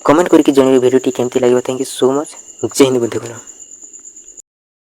Comment କରିକି ଜଣାଇବେ ଭିଡ଼ିଓଟି କେମିତି ଲାଗିବ। Thank you so much. ଜୟ ହିନ୍ଦ ବନ୍ଧୁଗଣ।